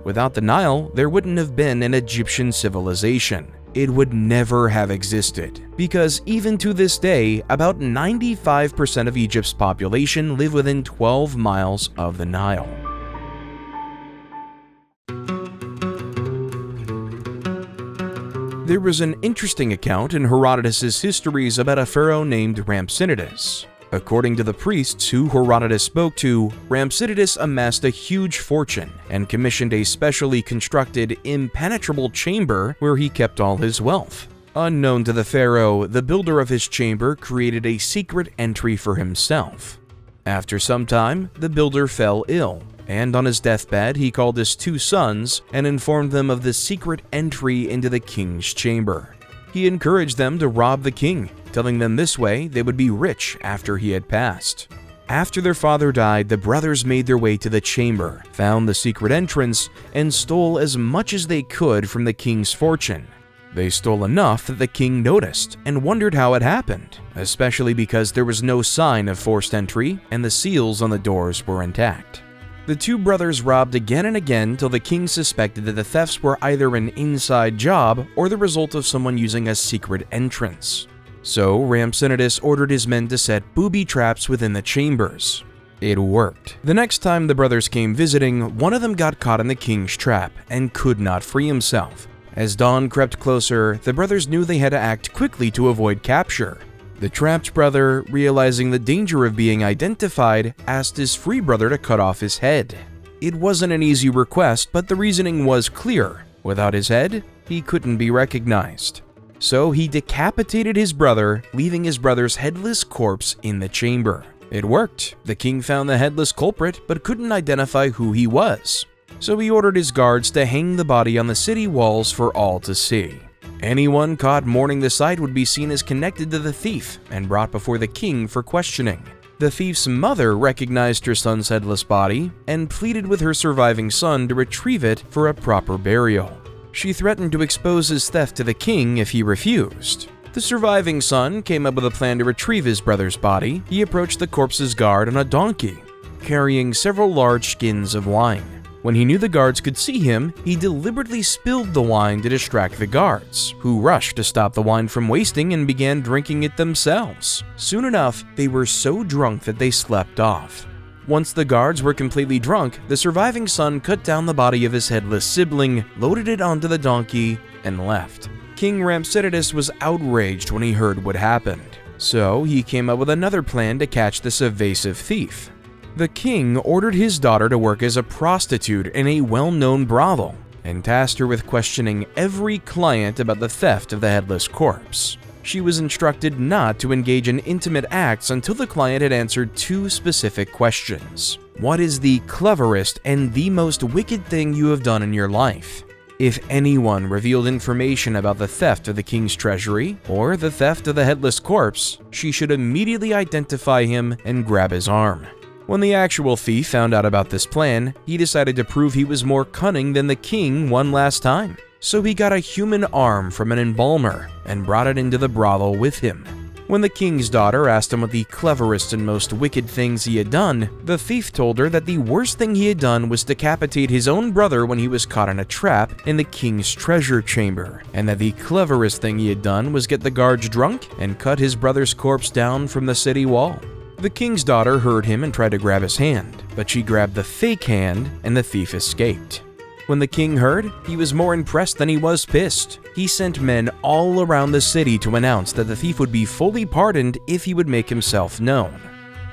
Without the Nile, there wouldn't have been an Egyptian civilization. It would never have existed, because even to this day, about 95% of Egypt's population live within 12 miles of the Nile. There was an interesting account in Herodotus' Histories about a pharaoh named Rhampsinitus. According to the priests who Herodotus spoke to, Rhampsinitus amassed a huge fortune and commissioned a specially constructed, impenetrable chamber where he kept all his wealth. Unknown to the pharaoh, the builder of his chamber created a secret entry for himself. After some time, the builder fell ill, and on his deathbed he called his 2 sons and informed them of the secret entry into the king's chamber. He encouraged them to rob the king, telling them this way they would be rich after he had passed. After their father died, the brothers made their way to the chamber, found the secret entrance, and stole as much as they could from the king's fortune. They stole enough that the king noticed and wondered how it happened, especially because there was no sign of forced entry and the seals on the doors were intact. The 2 brothers robbed again and again till the king suspected that the thefts were either an inside job or the result of someone using a secret entrance. So Rhampsinitus ordered his men to set booby traps within the chambers. It worked. The next time the brothers came visiting, one of them got caught in the king's trap and could not free himself. As dawn crept closer, the brothers knew they had to act quickly to avoid capture. The trapped brother, realizing the danger of being identified, asked his free brother to cut off his head. It wasn't an easy request, but the reasoning was clear. Without his head, he couldn't be recognized. So he decapitated his brother, leaving his brother's headless corpse in the chamber. It worked. The king found the headless culprit, but couldn't identify who he was. So he ordered his guards to hang the body on the city walls for all to see. Anyone caught mourning the sight would be seen as connected to the thief and brought before the king for questioning. The thief's mother recognized her son's headless body and pleaded with her surviving son to retrieve it for a proper burial. She threatened to expose his theft to the king if he refused. The surviving son came up with a plan to retrieve his brother's body. He approached the corpse's guard on a donkey, carrying several large skins of wine. When he knew the guards could see him, he deliberately spilled the wine to distract the guards, who rushed to stop the wine from wasting and began drinking it themselves. Soon enough, they were so drunk that they slept off. Once the guards were completely drunk, the surviving son cut down the body of his headless sibling, loaded it onto the donkey, and left. King Rhampsinitus was outraged when he heard what happened, so he came up with another plan to catch this evasive thief. The king ordered his daughter to work as a prostitute in a well-known brothel and tasked her with questioning every client about the theft of the headless corpse. She was instructed not to engage in intimate acts until the client had answered 2 specific questions. What is the cleverest and the most wicked thing you have done in your life? If anyone revealed information about the theft of the king's treasury or the theft of the headless corpse, she should immediately identify him and grab his arm. When the actual thief found out about this plan, he decided to prove he was more cunning than the king one last time. So he got a human arm from an embalmer and brought it into the brothel with him. When the king's daughter asked him what the cleverest and most wicked things he had done, the thief told her that the worst thing he had done was decapitate his own brother when he was caught in a trap in the king's treasure chamber, and that the cleverest thing he had done was get the guards drunk and cut his brother's corpse down from the city wall. The king's daughter heard him and tried to grab his hand, but she grabbed the fake hand and the thief escaped. When the king heard, he was more impressed than he was pissed. He sent men all around the city to announce that the thief would be fully pardoned if he would make himself known.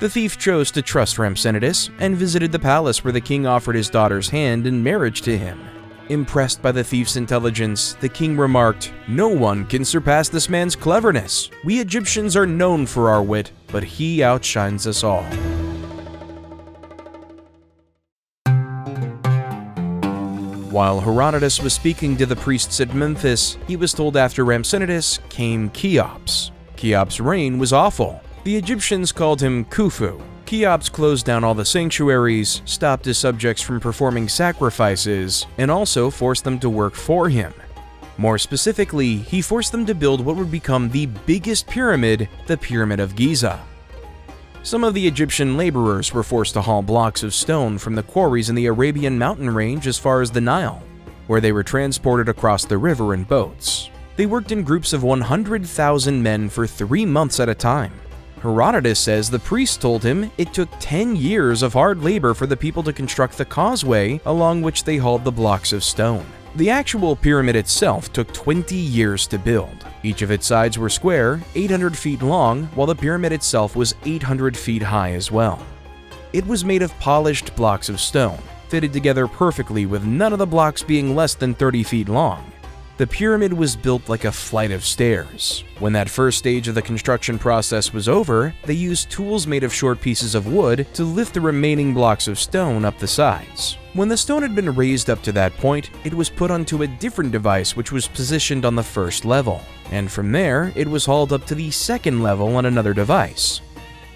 The thief chose to trust Rhampsinitus and visited the palace where the king offered his daughter's hand in marriage to him. Impressed by the thief's intelligence, the king remarked, "No one can surpass this man's cleverness. We Egyptians are known for our wit, but he outshines us all." While Herodotus was speaking to the priests at Memphis, he was told after Rhampsinitus came Cheops. Cheops' reign was awful. The Egyptians called him Khufu. Cheops closed down all the sanctuaries, stopped his subjects from performing sacrifices, and also forced them to work for him. More specifically, he forced them to build what would become the biggest pyramid, the Pyramid of Giza. Some of the Egyptian laborers were forced to haul blocks of stone from the quarries in the Arabian mountain range as far as the Nile, where they were transported across the river in boats. They worked in groups of 100,000 men for 3 months at a time. Herodotus says the priests told him it took 10 years of hard labor for the people to construct the causeway along which they hauled the blocks of stone. The actual pyramid itself took 20 years to build. Each of its sides were square, 800 feet long, while the pyramid itself was 800 feet high as well. It was made of polished blocks of stone, fitted together perfectly with none of the blocks being less than 30 feet long. The pyramid was built like a flight of stairs. When that first stage of the construction process was over, they used tools made of short pieces of wood to lift the remaining blocks of stone up the sides. When the stone had been raised up to that point, it was put onto a different device which was positioned on the first level, and from there, it was hauled up to the second level on another device.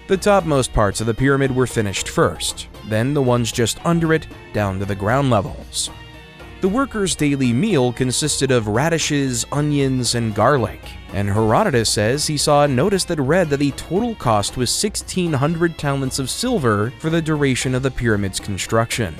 The topmost parts of the pyramid were finished first, then the ones just under it down to the ground levels. The workers' daily meal consisted of radishes, onions, and garlic, and Herodotus says he saw a notice that read that the total cost was 1,600 talents of silver for the duration of the pyramid's construction.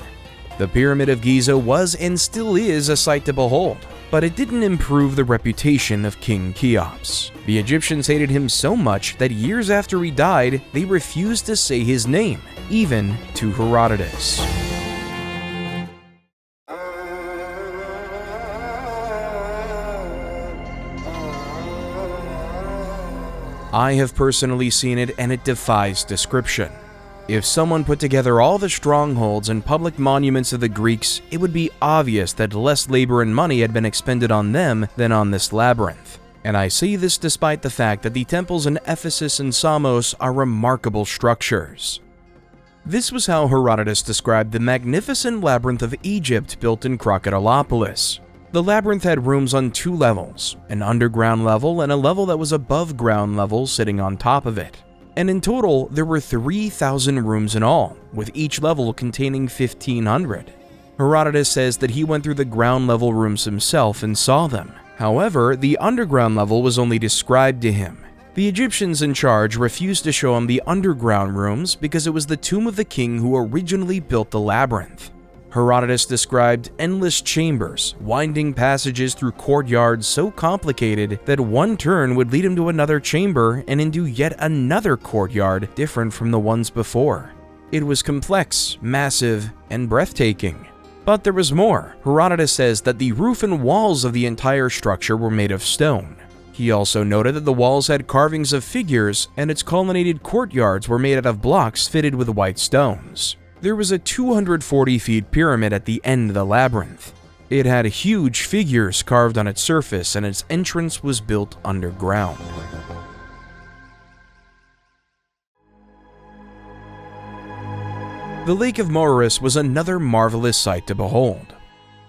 The Pyramid of Giza was and still is a sight to behold, but it didn't improve the reputation of King Cheops. The Egyptians hated him so much that years after he died, they refused to say his name, even to Herodotus. I have personally seen it, and it defies description. If someone put together all the strongholds and public monuments of the Greeks, it would be obvious that less labor and money had been expended on them than on this labyrinth. And I say this despite the fact that the temples in Ephesus and Samos are remarkable structures. This was how Herodotus described the magnificent labyrinth of Egypt built in Crocodilopolis. The labyrinth had rooms on 2 levels, an underground level and a level that was above ground level sitting on top of it. And in total, there were 3,000 rooms in all, with each level containing 1,500. Herodotus says that he went through the ground level rooms himself and saw them. However, the underground level was only described to him. The Egyptians in charge refused to show him the underground rooms because it was the tomb of the king who originally built the labyrinth. Herodotus described endless chambers, winding passages through courtyards so complicated that one turn would lead him to another chamber and into yet another courtyard different from the ones before. It was complex, massive, and breathtaking. But there was more. Herodotus says that the roof and walls of the entire structure were made of stone. He also noted that the walls had carvings of figures, and its colonnaded courtyards were made out of blocks fitted with white stones. There was a 240-feet pyramid at the end of the labyrinth. It had huge figures carved on its surface, and its entrance was built underground. The Lake of Moeris was another marvelous sight to behold.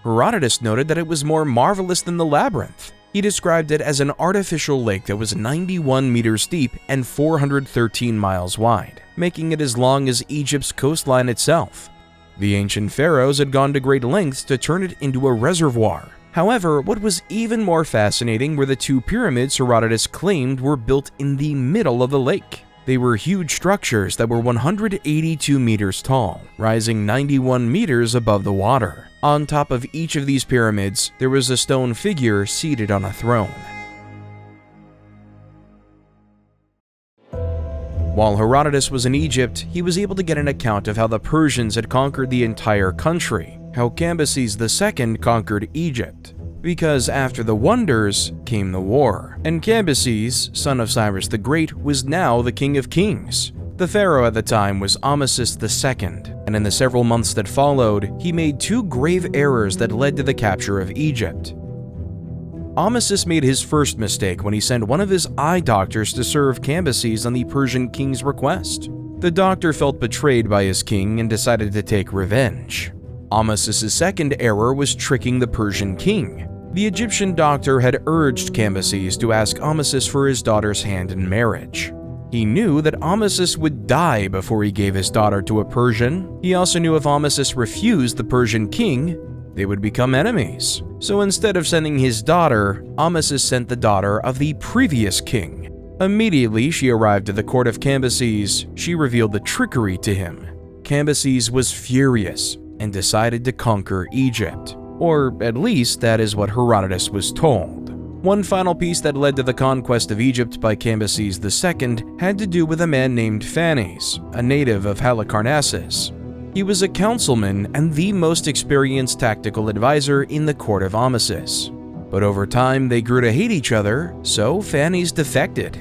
Herodotus noted that it was more marvelous than the labyrinth. He described it as an artificial lake that was 91 meters deep and 413 miles wide, making it as long as Egypt's coastline itself. The ancient pharaohs had gone to great lengths to turn it into a reservoir. However, what was even more fascinating were the 2 pyramids Herodotus claimed were built in the middle of the lake. They were huge structures that were 182 meters tall, rising 91 meters above the water. On top of each of these pyramids, there was a stone figure seated on a throne. While Herodotus was in Egypt, he was able to get an account of how the Persians had conquered the entire country, how Cambyses II conquered Egypt. Because after the wonders came the war, and Cambyses, son of Cyrus the Great, was now the king of kings. The pharaoh at the time was Amasis II, and in the several months that followed, he made 2 grave errors that led to the capture of Egypt. Amasis made his first mistake when he sent one of his eye doctors to serve Cambyses on the Persian king's request. The doctor felt betrayed by his king and decided to take revenge. Amasis' second error was tricking the Persian king. The Egyptian doctor had urged Cambyses to ask Amasis for his daughter's hand in marriage. He knew that Amasis would die before he gave his daughter to a Persian. He also knew if Amasis refused the Persian king, they would become enemies. So instead of sending his daughter, Amasis sent the daughter of the previous king. Immediately she arrived at the court of Cambyses, she revealed the trickery to him. Cambyses was furious and decided to conquer Egypt. Or at least that is what Herodotus was told. One final piece that led to the conquest of Egypt by Cambyses II had to do with a man named Phanes, a native of Halicarnassus. He was a councilman and the most experienced tactical advisor in the court of Amasis. But over time they grew to hate each other, so Phanes defected.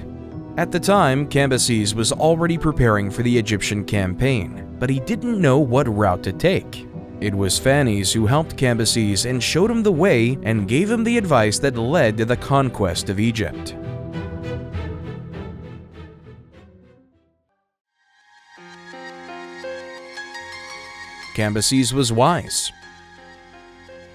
At the time, Cambyses was already preparing for the Egyptian campaign, but he didn't know what route to take. It was Phanes who helped Cambyses and showed him the way and gave him the advice that led to the conquest of Egypt. Cambyses was wise.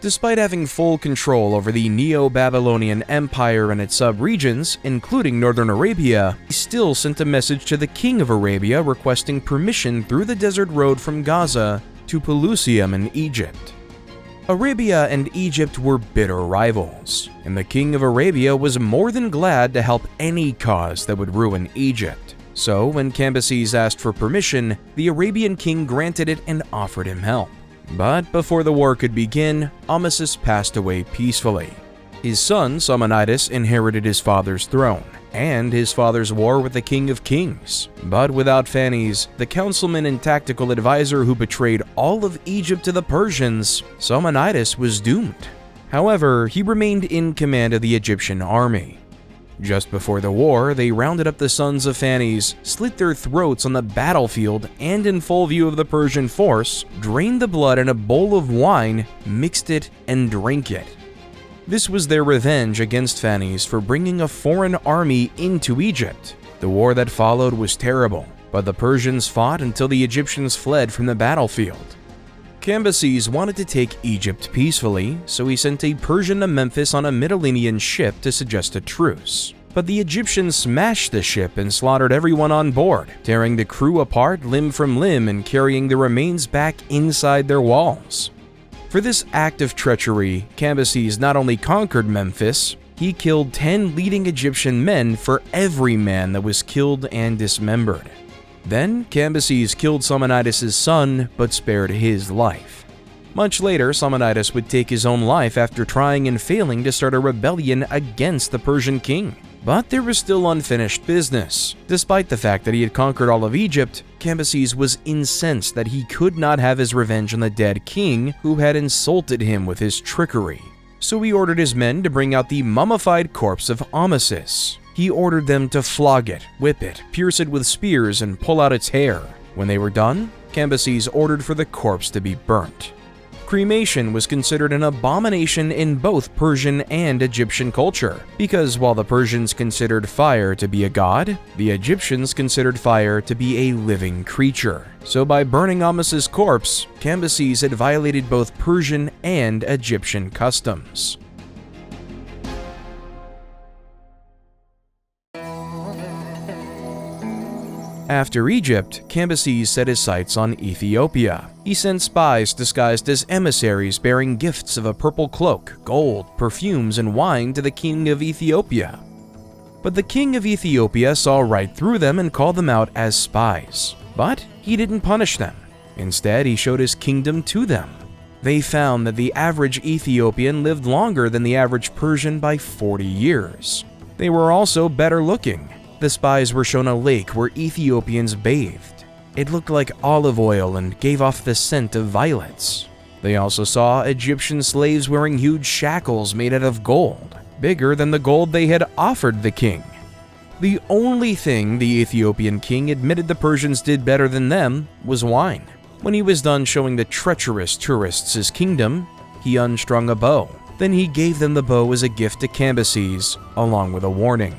Despite having full control over the Neo-Babylonian Empire and its sub-regions, including northern Arabia, he still sent a message to the king of Arabia requesting permission through the desert road from Gaza to Pelusium in Egypt. Arabia and Egypt were bitter rivals, and the king of Arabia was more than glad to help any cause that would ruin Egypt. So when Cambyses asked for permission, the Arabian king granted it and offered him help. But before the war could begin, Amasis passed away peacefully. His son, Samanitis, inherited his father's throne, and his father's war with the King of Kings. But without Phanes, the councilman and tactical advisor who betrayed all of Egypt to the Persians, Samanitis was doomed. However, he remained in command of the Egyptian army. Just before the war, they rounded up the sons of Phanes, slit their throats on the battlefield, and in full view of the Persian force, drained the blood in a bowl of wine, mixed it, and drank it. This was their revenge against Phanes for bringing a foreign army into Egypt. The war that followed was terrible, but the Persians fought until the Egyptians fled from the battlefield. Cambyses wanted to take Egypt peacefully, so he sent a Persian to Memphis on a Mytilenean ship to suggest a truce. But the Egyptians smashed the ship and slaughtered everyone on board, tearing the crew apart limb from limb and carrying the remains back inside their walls. For this act of treachery, Cambyses not only conquered Memphis, he killed 10 leading Egyptian men for every man that was killed and dismembered. Then, Cambyses killed Samanitis' son, but spared his life. Much later, Samanitis would take his own life after trying and failing to start a rebellion against the Persian king. But there was still unfinished business. Despite the fact that he had conquered all of Egypt, Cambyses was incensed that he could not have his revenge on the dead king who had insulted him with his trickery. So he ordered his men to bring out the mummified corpse of Amasis. He ordered them to flog it, whip it, pierce it with spears, and pull out its hair. When they were done, Cambyses ordered for the corpse to be burnt. Cremation was considered an abomination in both Persian and Egyptian culture, because while the Persians considered fire to be a god, the Egyptians considered fire to be a living creature. So by burning Amasis' corpse, Cambyses had violated both Persian and Egyptian customs. After Egypt, Cambyses set his sights on Ethiopia. He sent spies disguised as emissaries bearing gifts of a purple cloak, gold, perfumes, and wine to the king of Ethiopia. But the king of Ethiopia saw right through them and called them out as spies. But he didn't punish them. Instead, he showed his kingdom to them. They found that the average Ethiopian lived longer than the average Persian by 40 years. They were also better looking. The spies were shown a lake where Ethiopians bathed. It looked like olive oil and gave off the scent of violets. They also saw Egyptian slaves wearing huge shackles made out of gold, bigger than the gold they had offered the king. The only thing the Ethiopian king admitted the Persians did better than them was wine. When he was done showing the treacherous tourists his kingdom, he unstrung a bow. Then he gave them the bow as a gift to Cambyses, along with a warning.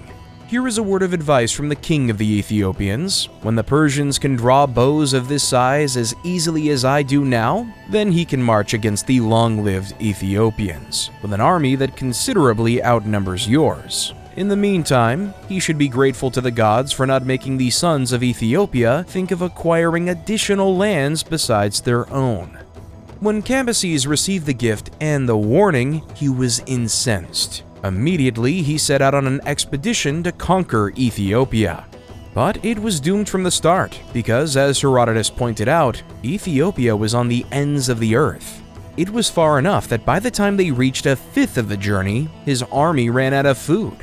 Here is a word of advice from the king of the Ethiopians. When the Persians can draw bows of this size as easily as I do now, then he can march against the long-lived Ethiopians, with an army that considerably outnumbers yours. In the meantime, he should be grateful to the gods for not making the sons of Ethiopia think of acquiring additional lands besides their own. When Cambyses received the gift and the warning, he was incensed. Immediately, he set out on an expedition to conquer Ethiopia. But it was doomed from the start, because as Herodotus pointed out, Ethiopia was on the ends of the earth. It was far enough that by the time they reached a fifth of the journey, his army ran out of food.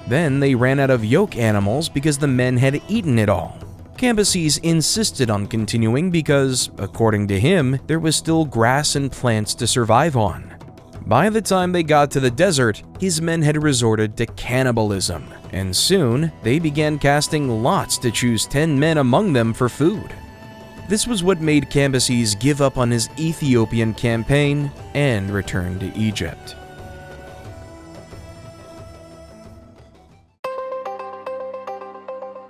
Then they ran out of yoke animals because the men had eaten it all. Cambyses insisted on continuing because, according to him, there was still grass and plants to survive on. By the time they got to the desert, his men had resorted to cannibalism, and soon they began casting lots to choose 10 men among them for food. This was what made Cambyses give up on his Ethiopian campaign and return to Egypt.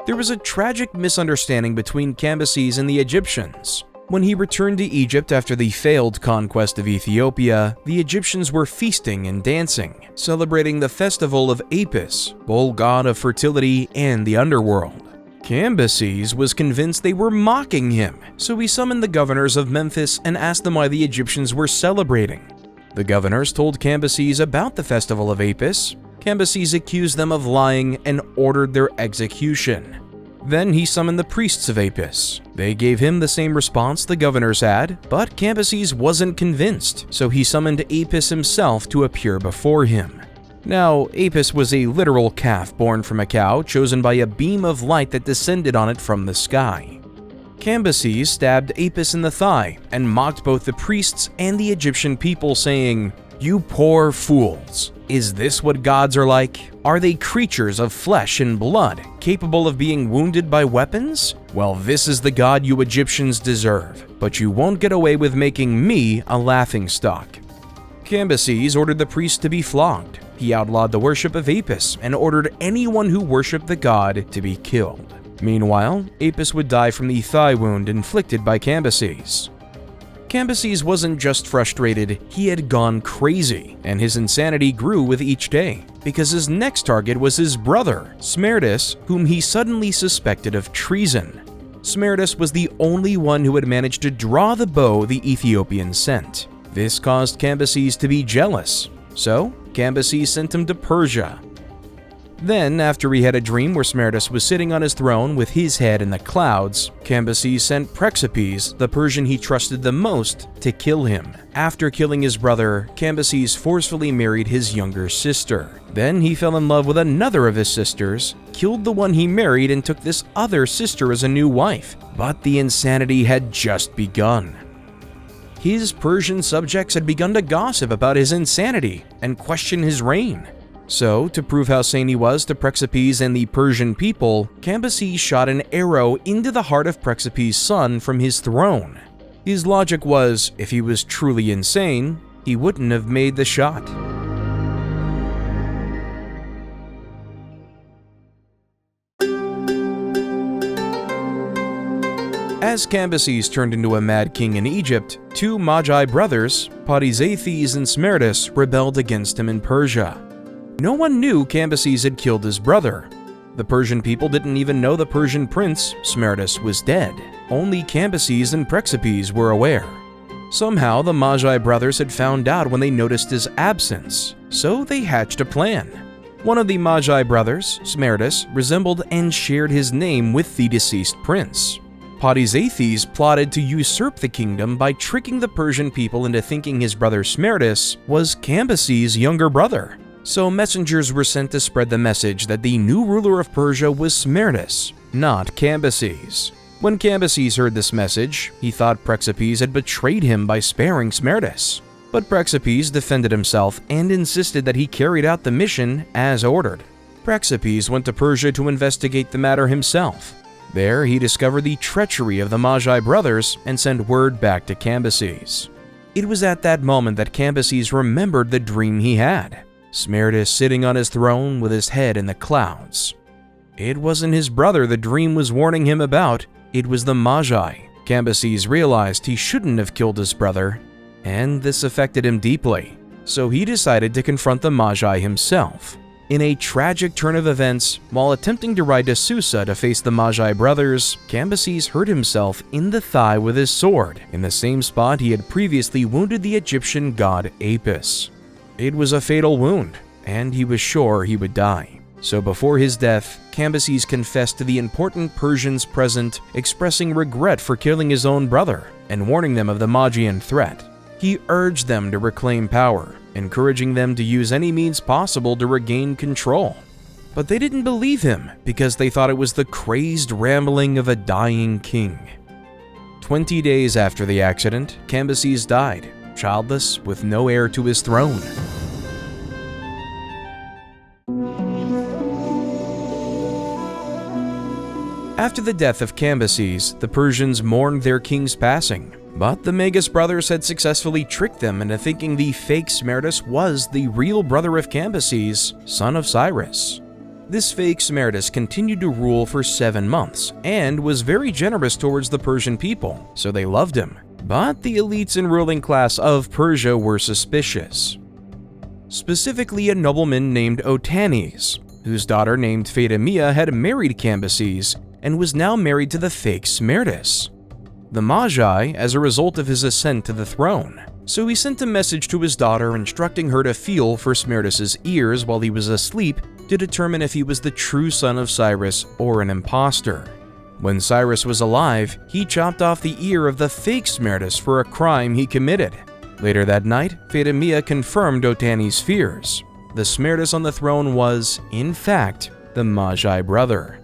There was a tragic misunderstanding between Cambyses and the Egyptians. When he returned to Egypt after the failed conquest of Ethiopia, the Egyptians were feasting and dancing, celebrating the festival of Apis, bull god of fertility and the underworld. Cambyses was convinced they were mocking him, so he summoned the governors of Memphis and asked them why the Egyptians were celebrating. The governors told Cambyses about the festival of Apis. Cambyses accused them of lying and ordered their execution. Then he summoned the priests of Apis. They gave him the same response the governors had, but Cambyses wasn't convinced, so he summoned Apis himself to appear before him. Now, Apis was a literal calf born from a cow chosen by a beam of light that descended on it from the sky. Cambyses stabbed Apis in the thigh and mocked both the priests and the Egyptian people, saying, "You poor fools! Is this what gods are like? Are they creatures of flesh and blood, capable of being wounded by weapons? Well, this is the god you Egyptians deserve, but you won't get away with making me a laughingstock." Cambyses ordered the priests to be flogged. He outlawed the worship of Apis and ordered anyone who worshipped the god to be killed. Meanwhile, Apis would die from the thigh wound inflicted by Cambyses. Cambyses wasn't just frustrated, he had gone crazy, and his insanity grew with each day, because his next target was his brother, Smerdis, whom he suddenly suspected of treason. Smerdis was the only one who had managed to draw the bow the Ethiopians sent. This caused Cambyses to be jealous, so Cambyses sent him to Persia. Then, after he had a dream where Smerdis was sitting on his throne with his head in the clouds, Cambyses sent Prexipes, the Persian he trusted the most, to kill him. After killing his brother, Cambyses forcefully married his younger sister. Then he fell in love with another of his sisters, killed the one he married, and took this other sister as a new wife. But the insanity had just begun. His Persian subjects had begun to gossip about his insanity and question his reign. So, to prove how sane he was to Prexipes and the Persian people, Cambyses shot an arrow into the heart of Prexipes' son from his throne. His logic was, if he was truly insane, he wouldn't have made the shot. As Cambyses turned into a mad king in Egypt, two Magi brothers, Patizathes and Smerdis, rebelled against him in Persia. No one knew Cambyses had killed his brother. The Persian people didn't even know the Persian prince, Smerdis, was dead. Only Cambyses and Prexipes were aware. Somehow, the Magi brothers had found out when they noticed his absence, so they hatched a plan. One of the Magi brothers, Smerdis, resembled and shared his name with the deceased prince. Patizathes plotted to usurp the kingdom by tricking the Persian people into thinking his brother Smerdis was Cambyses' younger brother. So messengers were sent to spread the message that the new ruler of Persia was Smerdis, not Cambyses. When Cambyses heard this message, he thought Prexipes had betrayed him by sparing Smerdis. But Prexipes defended himself and insisted that he carried out the mission as ordered. Prexipes went to Persia to investigate the matter himself. There, he discovered the treachery of the Magi brothers and sent word back to Cambyses. It was at that moment that Cambyses remembered the dream he had. Smerdis sitting on his throne with his head in the clouds. It wasn't his brother the dream was warning him about, it was the Magi. Cambyses realized he shouldn't have killed his brother, and this affected him deeply, so he decided to confront the Magi himself. In a tragic turn of events, while attempting to ride to Susa to face the Magi brothers, Cambyses hurt himself in the thigh with his sword, in the same spot he had previously wounded the Egyptian god Apis. It was a fatal wound, and he was sure he would die. So before his death, Cambyses confessed to the important Persians present, expressing regret for killing his own brother and warning them of the Magian threat. He urged them to reclaim power, encouraging them to use any means possible to regain control. But they didn't believe him because they thought it was the crazed rambling of a dying king. 20 days after the accident, Cambyses died, childless with no heir to his throne. After the death of Cambyses, the Persians mourned their king's passing, but the Magus brothers had successfully tricked them into thinking the fake Smerdis was the real brother of Cambyses, son of Cyrus. This fake Smerdis continued to rule for 7 months and was very generous towards the Persian people, so they loved him. But the elites and ruling class of Persia were suspicious. Specifically a nobleman named Otanes, whose daughter named Phaedamia had married Cambyses and was now married to the fake Smerdis, the Magi, as a result of his ascent to the throne. So he sent a message to his daughter instructing her to feel for Smerdis' ears while he was asleep to determine if he was the true son of Cyrus or an impostor. When Cyrus was alive, he chopped off the ear of the fake Smerdis for a crime he committed. Later that night, Phaedamia confirmed Otanes' fears. The Smerdis on the throne was, in fact, the Magi brother.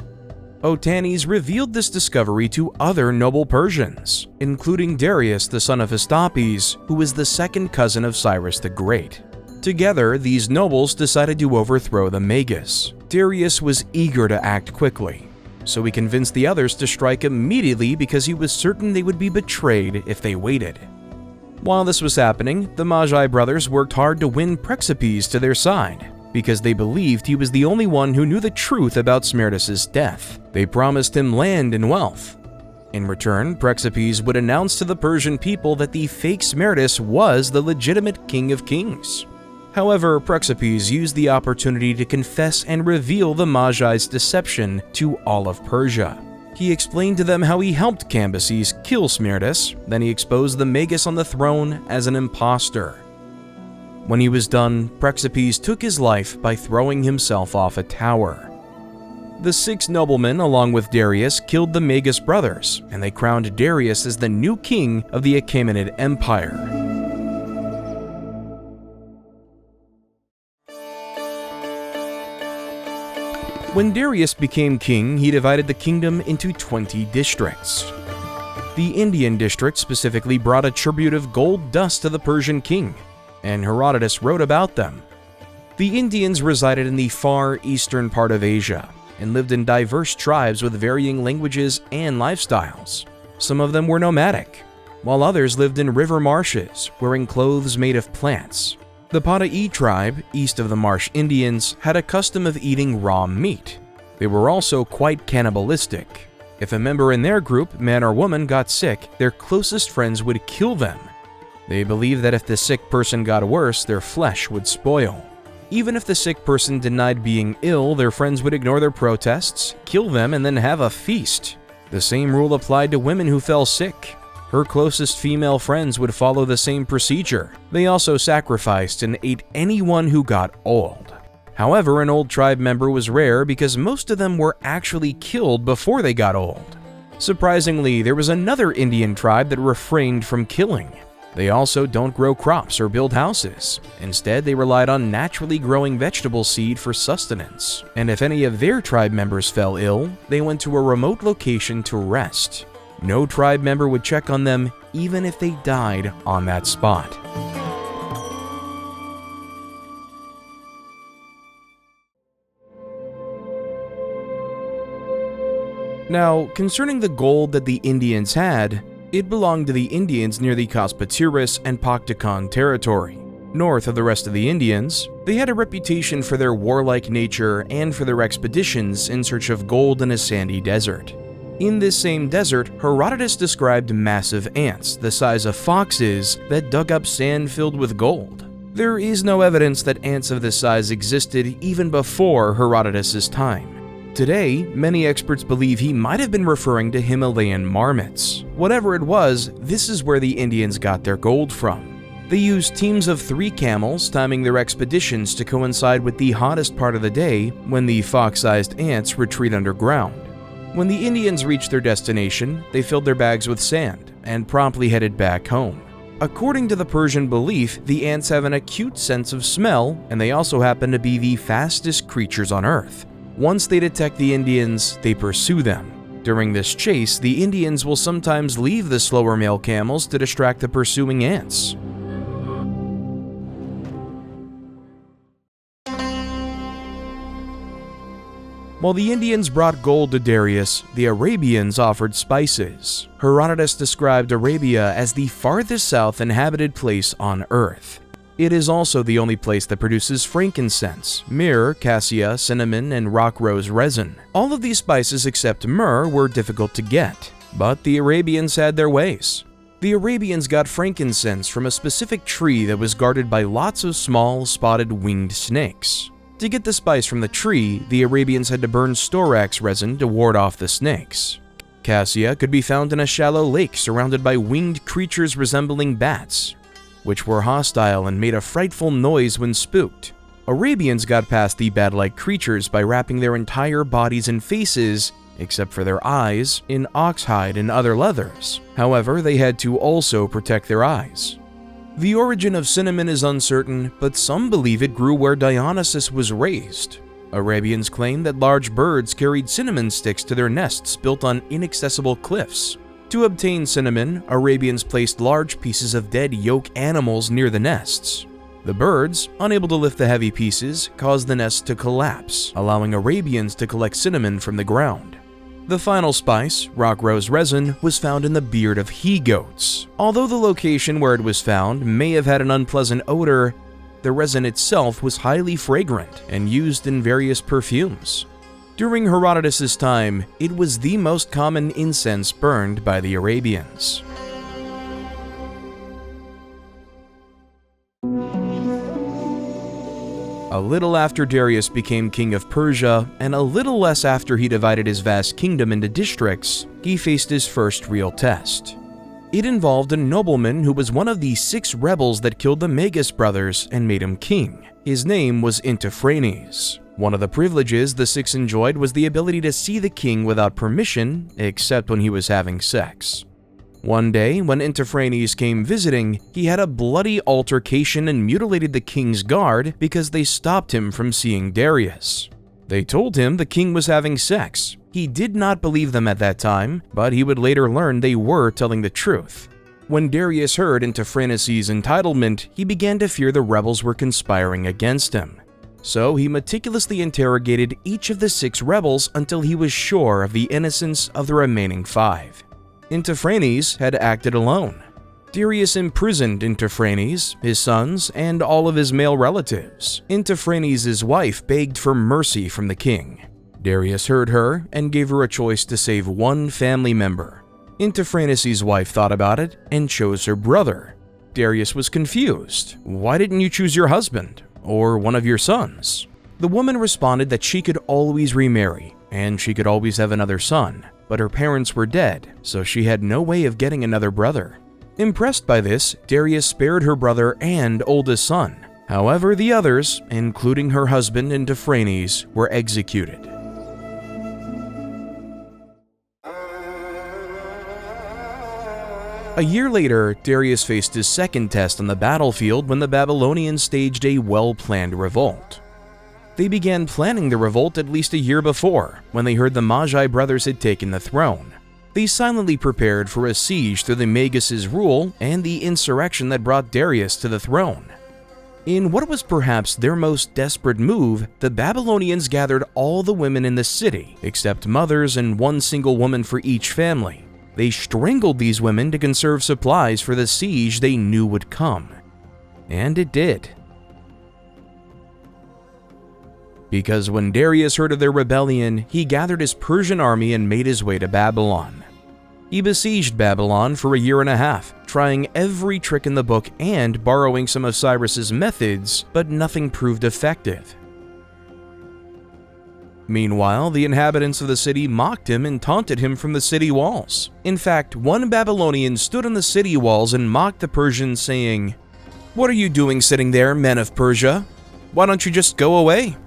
Otanes revealed this discovery to other noble Persians, including Darius, the son of Hystopes, who was the second cousin of Cyrus the Great. Together, these nobles decided to overthrow the Magus. Darius was eager to act quickly, so he convinced the others to strike immediately because he was certain they would be betrayed if they waited. While this was happening, the Magi brothers worked hard to win Praxipes to their side, because they believed he was the only one who knew the truth about Smerdis' death. They promised him land and wealth. In return, Praxipes would announce to the Persian people that the fake Smerdis was the legitimate king of kings. However, Praxipes used the opportunity to confess and reveal the Magi's deception to all of Persia. He explained to them how he helped Cambyses kill Smerdis, then he exposed the Magus on the throne as an impostor. When he was done, Praxipes took his life by throwing himself off a tower. The 6 noblemen, along with Darius, killed the Magus brothers, and they crowned Darius as the new king of the Achaemenid Empire. When Darius became king, he divided the kingdom into 20 districts. The Indian district specifically brought a tribute of gold dust to the Persian king, and Herodotus wrote about them. The Indians resided in the far eastern part of Asia and lived in diverse tribes with varying languages and lifestyles. Some of them were nomadic, while others lived in river marshes, wearing clothes made of plants. The Pada'i tribe, east of the Marsh Indians, had a custom of eating raw meat. They were also quite cannibalistic. If a member in their group, man or woman, got sick, their closest friends would kill them. They believed that if the sick person got worse, their flesh would spoil. Even if the sick person denied being ill, their friends would ignore their protests, kill them, and then have a feast. The same rule applied to women who fell sick. Her closest female friends would follow the same procedure. They also sacrificed and ate anyone who got old. However, an old tribe member was rare because most of them were actually killed before they got old. Surprisingly, there was another Indian tribe that refrained from killing. They also don't grow crops or build houses. Instead, they relied on naturally growing vegetable seed for sustenance. And if any of their tribe members fell ill, they went to a remote location to rest. No tribe member would check on them even if they died on that spot. Now, concerning the gold that the Indians had, it belonged to the Indians near the Kospatiris and Paktikan territory. North of the rest of the Indians, they had a reputation for their warlike nature and for their expeditions in search of gold in a sandy desert. In this same desert, Herodotus described massive ants, the size of foxes, that dug up sand filled with gold. There is no evidence that ants of this size existed even before Herodotus' time. Today, many experts believe he might have been referring to Himalayan marmots. Whatever it was, this is where the Indians got their gold from. They used teams of 3 camels, timing their expeditions to coincide with the hottest part of the day when the fox-sized ants retreat underground. When the Indians reached their destination, they filled their bags with sand and promptly headed back home. According to the Persian belief, the ants have an acute sense of smell, and they also happen to be the fastest creatures on Earth. Once they detect the Indians, they pursue them. During this chase, the Indians will sometimes leave the slower male camels to distract the pursuing ants. While the Indians brought gold to Darius, the Arabians offered spices. Herodotus described Arabia as the farthest south inhabited place on Earth. It is also the only place that produces frankincense, myrrh, cassia, cinnamon, and rock rose resin. All of these spices except myrrh were difficult to get, but the Arabians had their ways. The Arabians got frankincense from a specific tree that was guarded by lots of small, spotted winged snakes. To get the spice from the tree, the Arabians had to burn storax resin to ward off the snakes. Cassia could be found in a shallow lake surrounded by winged creatures resembling bats, which were hostile and made a frightful noise when spooked. Arabians got past the bat-like creatures by wrapping their entire bodies and faces, except for their eyes, in oxhide and other leathers. However, they had to also protect their eyes. The origin of cinnamon is uncertain, but some believe it grew where Dionysus was raised. Arabians claim that large birds carried cinnamon sticks to their nests built on inaccessible cliffs. To obtain cinnamon, Arabians placed large pieces of dead yoke animals near the nests. The birds, unable to lift the heavy pieces, caused the nest to collapse, allowing Arabians to collect cinnamon from the ground. The final spice, rock rose resin, was found in the beard of he-goats. Although the location where it was found may have had an unpleasant odor, the resin itself was highly fragrant and used in various perfumes. During Herodotus' time, it was the most common incense burned by the Arabians. A little after Darius became king of Persia, and a little less after he divided his vast kingdom into districts, he faced his first real test. It involved a nobleman who was one of the 6 rebels that killed the Magus brothers and made him king. His name was Intiphanes. One of the privileges the 6 enjoyed was the ability to see the king without permission, except when he was having sex. One day, when Intiphanes came visiting, he had a bloody altercation and mutilated the king's guard because they stopped him from seeing Darius. They told him the king was having sex. He did not believe them at that time, but he would later learn they were telling the truth. When Darius heard Intiphanes' entitlement, he began to fear the rebels were conspiring against him. So he meticulously interrogated each of the 6 rebels until he was sure of the innocence of the remaining 5. Intiphanes had acted alone. Darius imprisoned Intiphanes, his sons, and all of his male relatives. Intiphanes' wife begged for mercy from the king. Darius heard her and gave her a choice to save one family member. Intiphanes' wife thought about it and chose her brother. Darius was confused. Why didn't you choose your husband or one of your sons? The woman responded that she could always remarry and she could always have another son, but her parents were dead, so she had no way of getting another brother. Impressed by this, Darius spared her brother and oldest son. However, the others, including her husband Intiphanes, were executed. A year later, Darius faced his second test on the battlefield when the Babylonians staged a well-planned revolt. They began planning the revolt at least a year before, when they heard the Magi brothers had taken the throne. They silently prepared for a siege through the Magus' rule and the insurrection that brought Darius to the throne. In what was perhaps their most desperate move, the Babylonians gathered all the women in the city, except mothers and one single woman for each family. They strangled these women to conserve supplies for the siege they knew would come. And it did. Because when Darius heard of their rebellion, he gathered his Persian army and made his way to Babylon. He besieged Babylon for a year and a half, trying every trick in the book and borrowing some of Cyrus's methods, but nothing proved effective. Meanwhile, the inhabitants of the city mocked him and taunted him from the city walls. In fact, one Babylonian stood on the city walls and mocked the Persians, saying, "What are you doing sitting there, men of Persia? Why don't you just go away?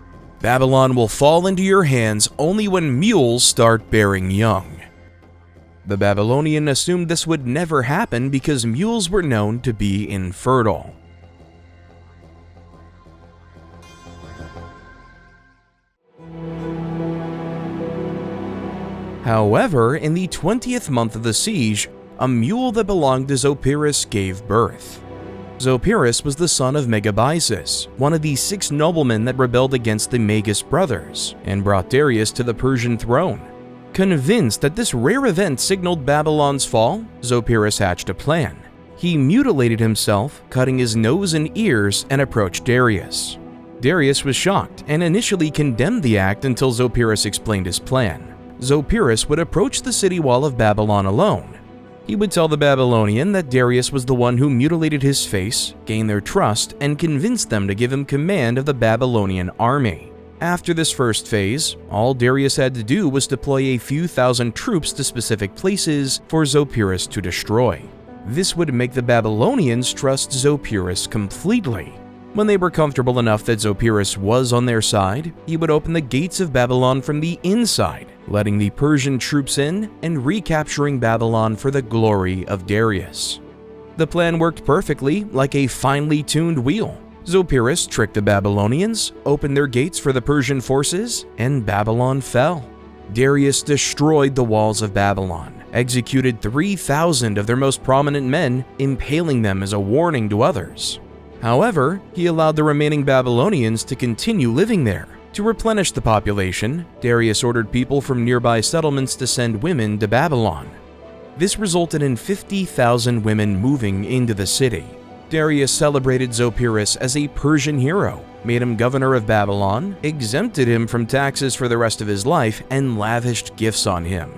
Babylon will fall into your hands only when mules start bearing young." The Babylonian assumed this would never happen because mules were known to be infertile. However, in the 20th month of the siege, a mule that belonged to Zopyrus gave birth. Zopyrus was the son of Megabyzus, one of the 6 noblemen that rebelled against the Magus brothers and brought Darius to the Persian throne. Convinced that this rare event signaled Babylon's fall, Zopyrus hatched a plan. He mutilated himself, cutting his nose and ears, and approached Darius. Darius was shocked and initially condemned the act until Zopyrus explained his plan. Zopyrus would approach the city wall of Babylon alone. He would tell the Babylonian that Darius was the one who mutilated his face, gain their trust, and convince them to give him command of the Babylonian army. After this first phase, all Darius had to do was deploy a few thousand troops to specific places for Zopyrus to destroy. This would make the Babylonians trust Zopyrus completely. When they were comfortable enough that Zopyrus was on their side, he would open the gates of Babylon from the inside, letting the Persian troops in and recapturing Babylon for the glory of Darius. The plan worked perfectly, like a finely tuned wheel. Zopyrus tricked the Babylonians, opened their gates for the Persian forces, and Babylon fell. Darius destroyed the walls of Babylon, executed 3,000 of their most prominent men, impaling them as a warning to others. However, he allowed the remaining Babylonians to continue living there. To replenish the population, Darius ordered people from nearby settlements to send women to Babylon. This resulted in 50,000 women moving into the city. Darius celebrated Zopyrus as a Persian hero, made him governor of Babylon, exempted him from taxes for the rest of his life, and lavished gifts on him.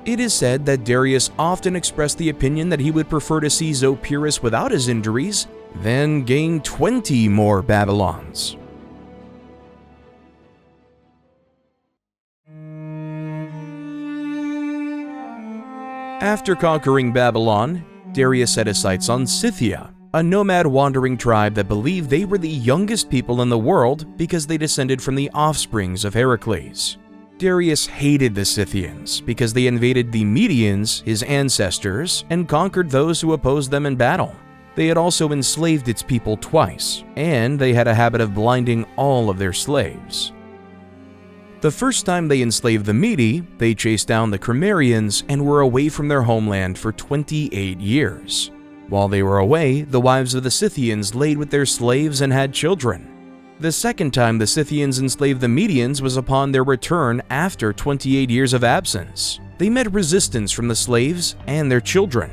It is said that Darius often expressed the opinion that he would prefer to see Zopyrus without his injuries than gain 20 more Babylons. After conquering Babylon, Darius set his sights on Scythia, a nomad wandering tribe that believed they were the youngest people in the world because they descended from the offsprings of Heracles. Darius hated the Scythians because they invaded the Medians, his ancestors, and conquered those who opposed them in battle. They had also enslaved its people twice, and they had a habit of blinding all of their slaves. The first time they enslaved the Mede, they chased down the Cimmerians and were away from their homeland for 28 years. While they were away, the wives of the Scythians laid with their slaves and had children. The second time the Scythians enslaved the Medians was upon their return after 28 years of absence. They met resistance from the slaves and their children.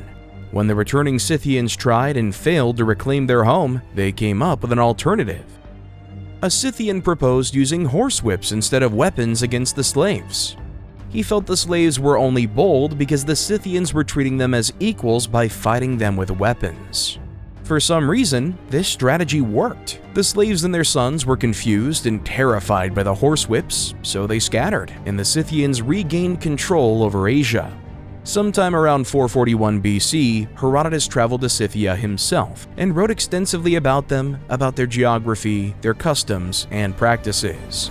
When the returning Scythians tried and failed to reclaim their home, they came up with an alternative. A Scythian proposed using horsewhips instead of weapons against the slaves. He felt the slaves were only bold because the Scythians were treating them as equals by fighting them with weapons. For some reason, this strategy worked. The slaves and their sons were confused and terrified by the horsewhips, so they scattered, and the Scythians regained control over Asia. Sometime around 441 BC, Herodotus traveled to Scythia himself and wrote extensively about them, about their geography, their customs, and practices.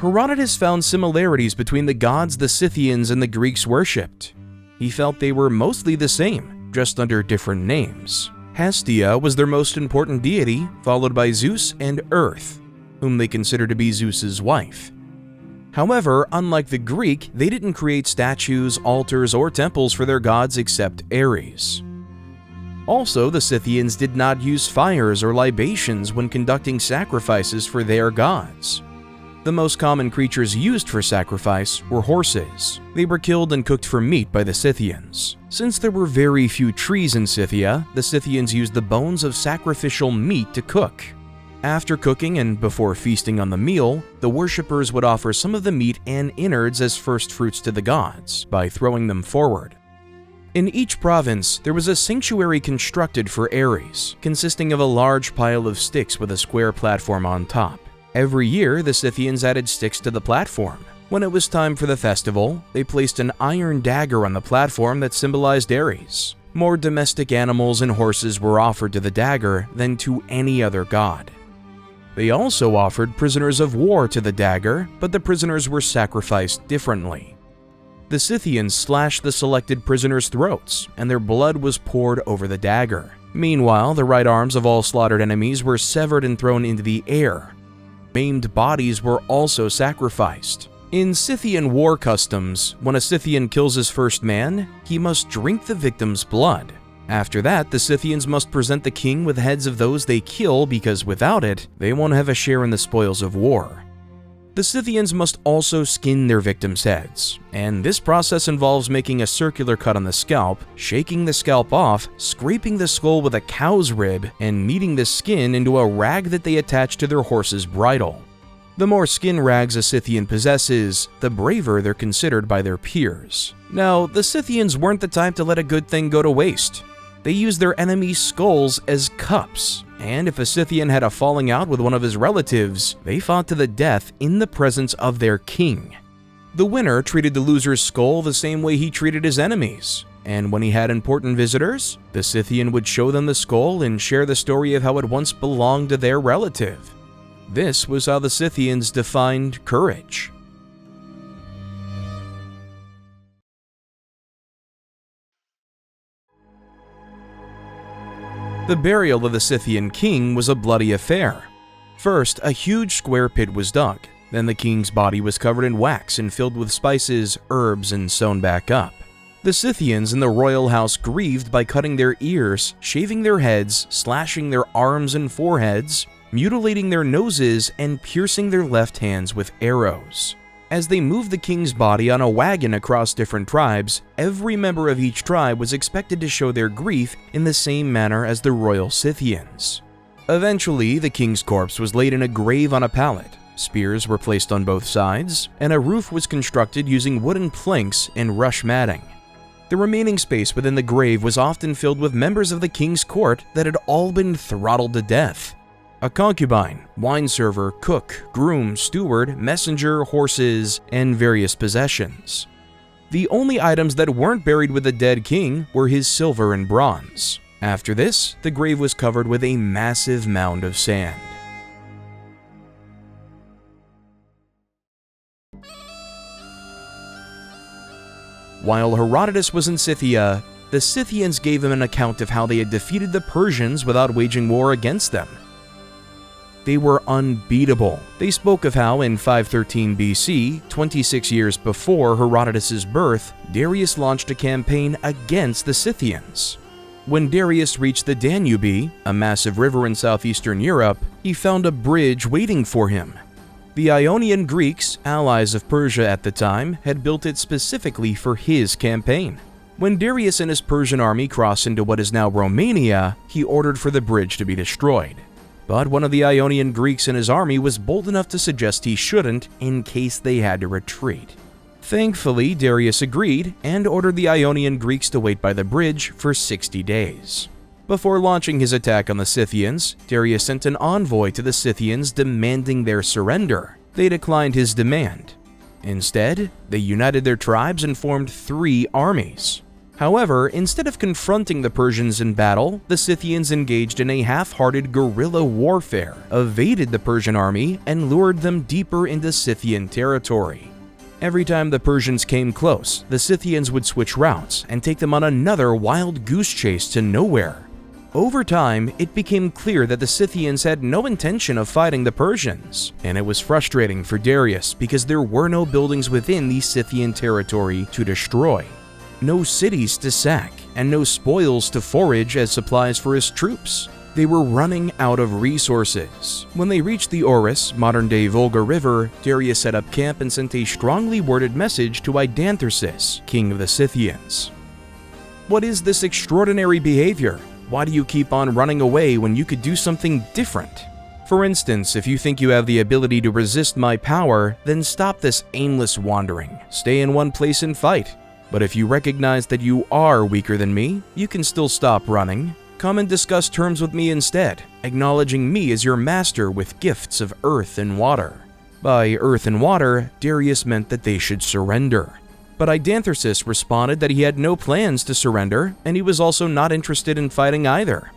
Herodotus found similarities between the gods the Scythians and the Greeks worshipped. He felt they were mostly the same, just under different names. Hestia was their most important deity, followed by Zeus and Earth, whom they considered to be Zeus's wife. However, unlike the Greek, they didn't create statues, altars, or temples for their gods except Ares. Also, the Scythians did not use fires or libations when conducting sacrifices for their gods. The most common creatures used for sacrifice were horses. They were killed and cooked for meat by the Scythians. Since there were very few trees in Scythia, the Scythians used the bones of sacrificial meat to cook. After cooking and before feasting on the meal, the worshippers would offer some of the meat and innards as first fruits to the gods by throwing them forward. In each province, there was a sanctuary constructed for Ares, consisting of a large pile of sticks with a square platform on top. Every year, the Scythians added sticks to the platform. When it was time for the festival, they placed an iron dagger on the platform that symbolized Ares. More domestic animals and horses were offered to the dagger than to any other god. They also offered prisoners of war to the dagger, but the prisoners were sacrificed differently. The Scythians slashed the selected prisoners' throats, and their blood was poured over the dagger. Meanwhile, the right arms of all slaughtered enemies were severed and thrown into the air. Maimed bodies were also sacrificed. In Scythian war customs, when a Scythian kills his first man, he must drink the victim's blood. After that, the Scythians must present the king with heads of those they kill because without it, they won't have a share in the spoils of war. The Scythians must also skin their victims' heads, and this process involves making a circular cut on the scalp, shaking the scalp off, scraping the skull with a cow's rib, and kneading the skin into a rag that they attach to their horse's bridle. The more skin rags a Scythian possesses, the braver they're considered by their peers. Now, the Scythians weren't the type to let a good thing go to waste. They used their enemies' skulls as cups, and if a Scythian had a falling out with one of his relatives, they fought to the death in the presence of their king. The winner treated the loser's skull the same way he treated his enemies, and when he had important visitors, the Scythian would show them the skull and share the story of how it once belonged to their relative. This was how the Scythians defined courage. The burial of the Scythian king was a bloody affair. First, a huge square pit was dug. Then the king's body was covered in wax and filled with spices, herbs, and sewn back up. The Scythians in the royal house grieved by cutting their ears, shaving their heads, slashing their arms and foreheads, mutilating their noses, and piercing their left hands with arrows. As they moved the king's body on a wagon across different tribes, every member of each tribe was expected to show their grief in the same manner as the royal Scythians. Eventually, the king's corpse was laid in a grave on a pallet, spears were placed on both sides, and a roof was constructed using wooden planks and rush matting. The remaining space within the grave was often filled with members of the king's court that had all been throttled to death. A concubine, wine server, cook, groom, steward, messenger, horses, and various possessions. The only items that weren't buried with the dead king were his silver and bronze. After this, the grave was covered with a massive mound of sand. While Herodotus was in Scythia, the Scythians gave him an account of how they had defeated the Persians without waging war against them. They were unbeatable. They spoke of how in 513 BC, 26 years before Herodotus' birth, Darius launched a campaign against the Scythians. When Darius reached the Danube, a massive river in southeastern Europe, he found a bridge waiting for him. The Ionian Greeks, allies of Persia at the time, had built it specifically for his campaign. When Darius and his Persian army crossed into what is now Romania, he ordered for the bridge to be destroyed. But one of the Ionian Greeks in his army was bold enough to suggest he shouldn't in case they had to retreat. Thankfully, Darius agreed and ordered the Ionian Greeks to wait by the bridge for 60 days. Before launching his attack on the Scythians, Darius sent an envoy to the Scythians demanding their surrender. They declined his demand. Instead, they united their tribes and formed 3 armies. However, instead of confronting the Persians in battle, the Scythians engaged in a half-hearted guerrilla warfare, evaded the Persian army, and lured them deeper into Scythian territory. Every time the Persians came close, the Scythians would switch routes and take them on another wild goose chase to nowhere. Over time, it became clear that the Scythians had no intention of fighting the Persians, and it was frustrating for Darius because there were no buildings within the Scythian territory to destroy. No cities to sack, and no spoils to forage as supplies for his troops. They were running out of resources. When they reached the Oris, modern-day Volga River, Darius set up camp and sent a strongly worded message to Idanthyrsus, king of the Scythians. "What is this extraordinary behavior? Why do you keep on running away when you could do something different? For instance, if you think you have the ability to resist my power, then stop this aimless wandering. Stay in one place and fight. But if you recognize that you are weaker than me, you can still stop running. Come and discuss terms with me instead, acknowledging me as your master with gifts of earth and water." By earth and water, Darius meant that they should surrender. But Idanthyrsus responded that he had no plans to surrender, and he was also not interested in fighting either.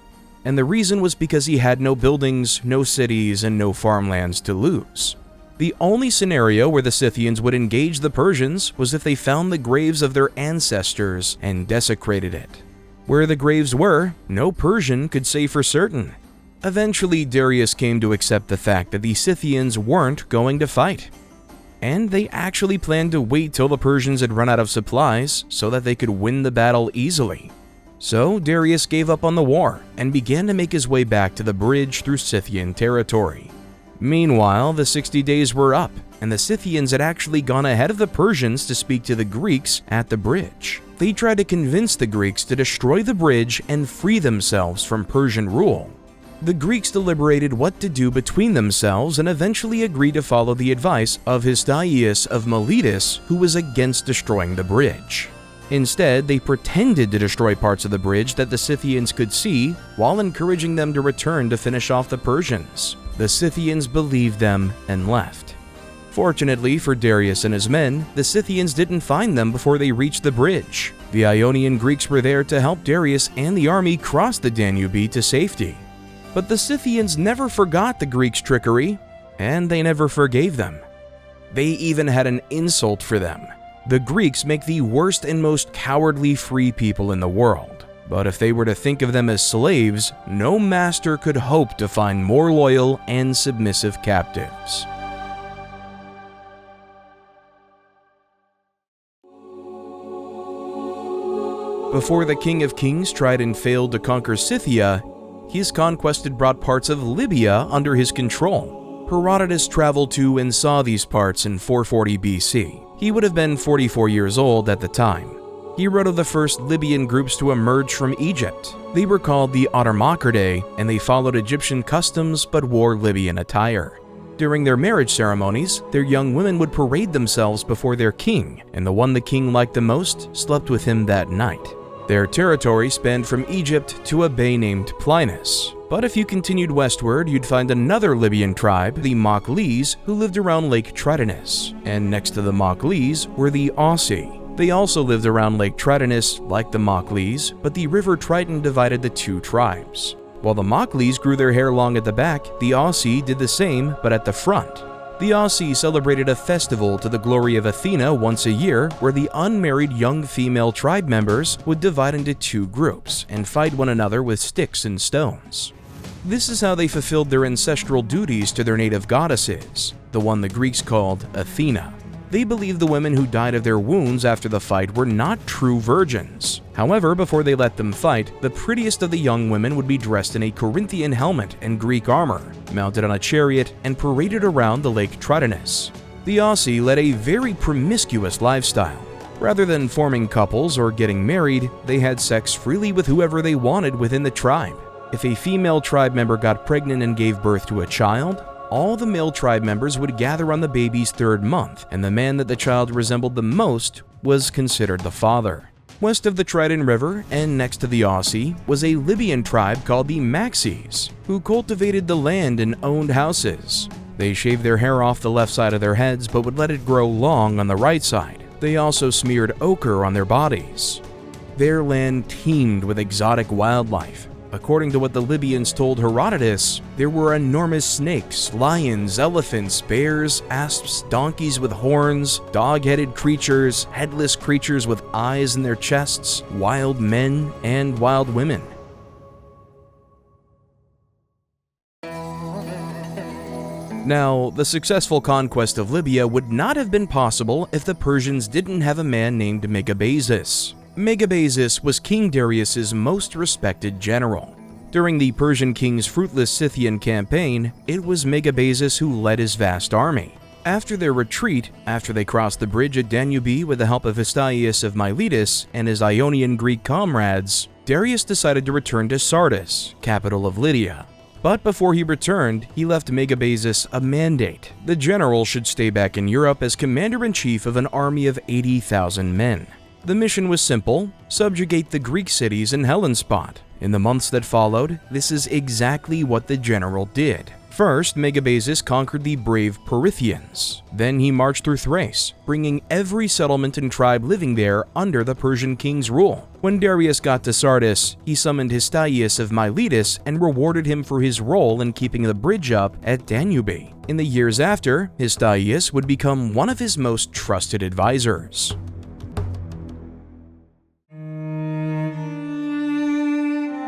And the reason was because he had no buildings, no cities, and no farmlands to lose. The only scenario where the Scythians would engage the Persians was if they found the graves of their ancestors and desecrated it. Where the graves were, no Persian could say for certain. Eventually, Darius came to accept the fact that the Scythians weren't going to fight. And they actually planned to wait till the Persians had run out of supplies so that they could win the battle easily. So Darius gave up on the war and began to make his way back to the bridge through Scythian territory. Meanwhile, the 60 days were up, and the Scythians had actually gone ahead of the Persians to speak to the Greeks at the bridge. They tried to convince the Greeks to destroy the bridge and free themselves from Persian rule. The Greeks deliberated what to do between themselves and eventually agreed to follow the advice of Hystaius of Miletus, who was against destroying the bridge. Instead, they pretended to destroy parts of the bridge that the Scythians could see, while encouraging them to return to finish off the Persians. The Scythians believed them and left. Fortunately for Darius and his men, the Scythians didn't find them before they reached the bridge. The Ionian Greeks were there to help Darius and the army cross the Danube to safety. But the Scythians never forgot the Greeks' trickery, and they never forgave them. They even had an insult for them. The Greeks make the worst and most cowardly free people in the world. But if they were to think of them as slaves, no master could hope to find more loyal and submissive captives. Before the King of Kings tried and failed to conquer Scythia, his conquest had brought parts of Libya under his control. Herodotus traveled to and saw these parts in 440 BC. He would have been 44 years old at the time. He wrote of the first Libyan groups to emerge from Egypt. They were called the Automachidae, and they followed Egyptian customs but wore Libyan attire. During their marriage ceremonies, their young women would parade themselves before their king, and the one the king liked the most slept with him that night. Their territory spanned from Egypt to a bay named Plinus. But if you continued westward, you'd find another Libyan tribe, the Moklees, who lived around Lake Tritonus. And next to the Moklees were the Aussi. They also lived around Lake Tritonus like the Moklees, but the River Triton divided the two tribes. While the Moklees grew their hair long at the back, the Aussi did the same but at the front. The Aussi celebrated a festival to the glory of Athena once a year, where the unmarried young female tribe members would divide into two groups and fight one another with sticks and stones. This is how they fulfilled their ancestral duties to their native goddesses, the one the Greeks called Athena. They believed the women who died of their wounds after the fight were not true virgins. However, before they let them fight, the prettiest of the young women would be dressed in a Corinthian helmet and Greek armor, mounted on a chariot, and paraded around the Lake Tritonus. The Aussi led a very promiscuous lifestyle. Rather than forming couples or getting married, they had sex freely with whoever they wanted within the tribe. If a female tribe member got pregnant and gave birth to a child, all the male tribe members would gather on the baby's third month, and the man that the child resembled the most was considered the father. West of the Triton River and next to the Aussi was a Libyan tribe called the Maxis, who cultivated the land and owned houses. They shaved their hair off the left side of their heads but would let it grow long on the right side. They also smeared ochre on their bodies. Their land teemed with exotic wildlife. According to what the Libyans told Herodotus, there were enormous snakes, lions, elephants, bears, asps, donkeys with horns, dog-headed creatures, headless creatures with eyes in their chests, wild men, and wild women. Now, the successful conquest of Libya would not have been possible if the Persians didn't have a man named Megabazus. Megabazus was King Darius's most respected general. During the Persian king's fruitless Scythian campaign, it was Megabazus who led his vast army. After their retreat, after they crossed the bridge at Danube with the help of Histories of Miletus and his Ionian Greek comrades, Darius decided to return to Sardis, capital of Lydia. But before he returned, he left Megabazus a mandate. The general should stay back in Europe as commander-in-chief of an army of 80,000 men. The mission was simple: subjugate the Greek cities in Hellespont. In the months that followed, this is exactly what the general did. First, Megabazus conquered the brave Perithians. Then he marched through Thrace, bringing every settlement and tribe living there under the Persian king's rule. When Darius got to Sardis, he summoned Histories of Miletus and rewarded him for his role in keeping the bridge up at Danube. In the years after, Histories would become one of his most trusted advisors.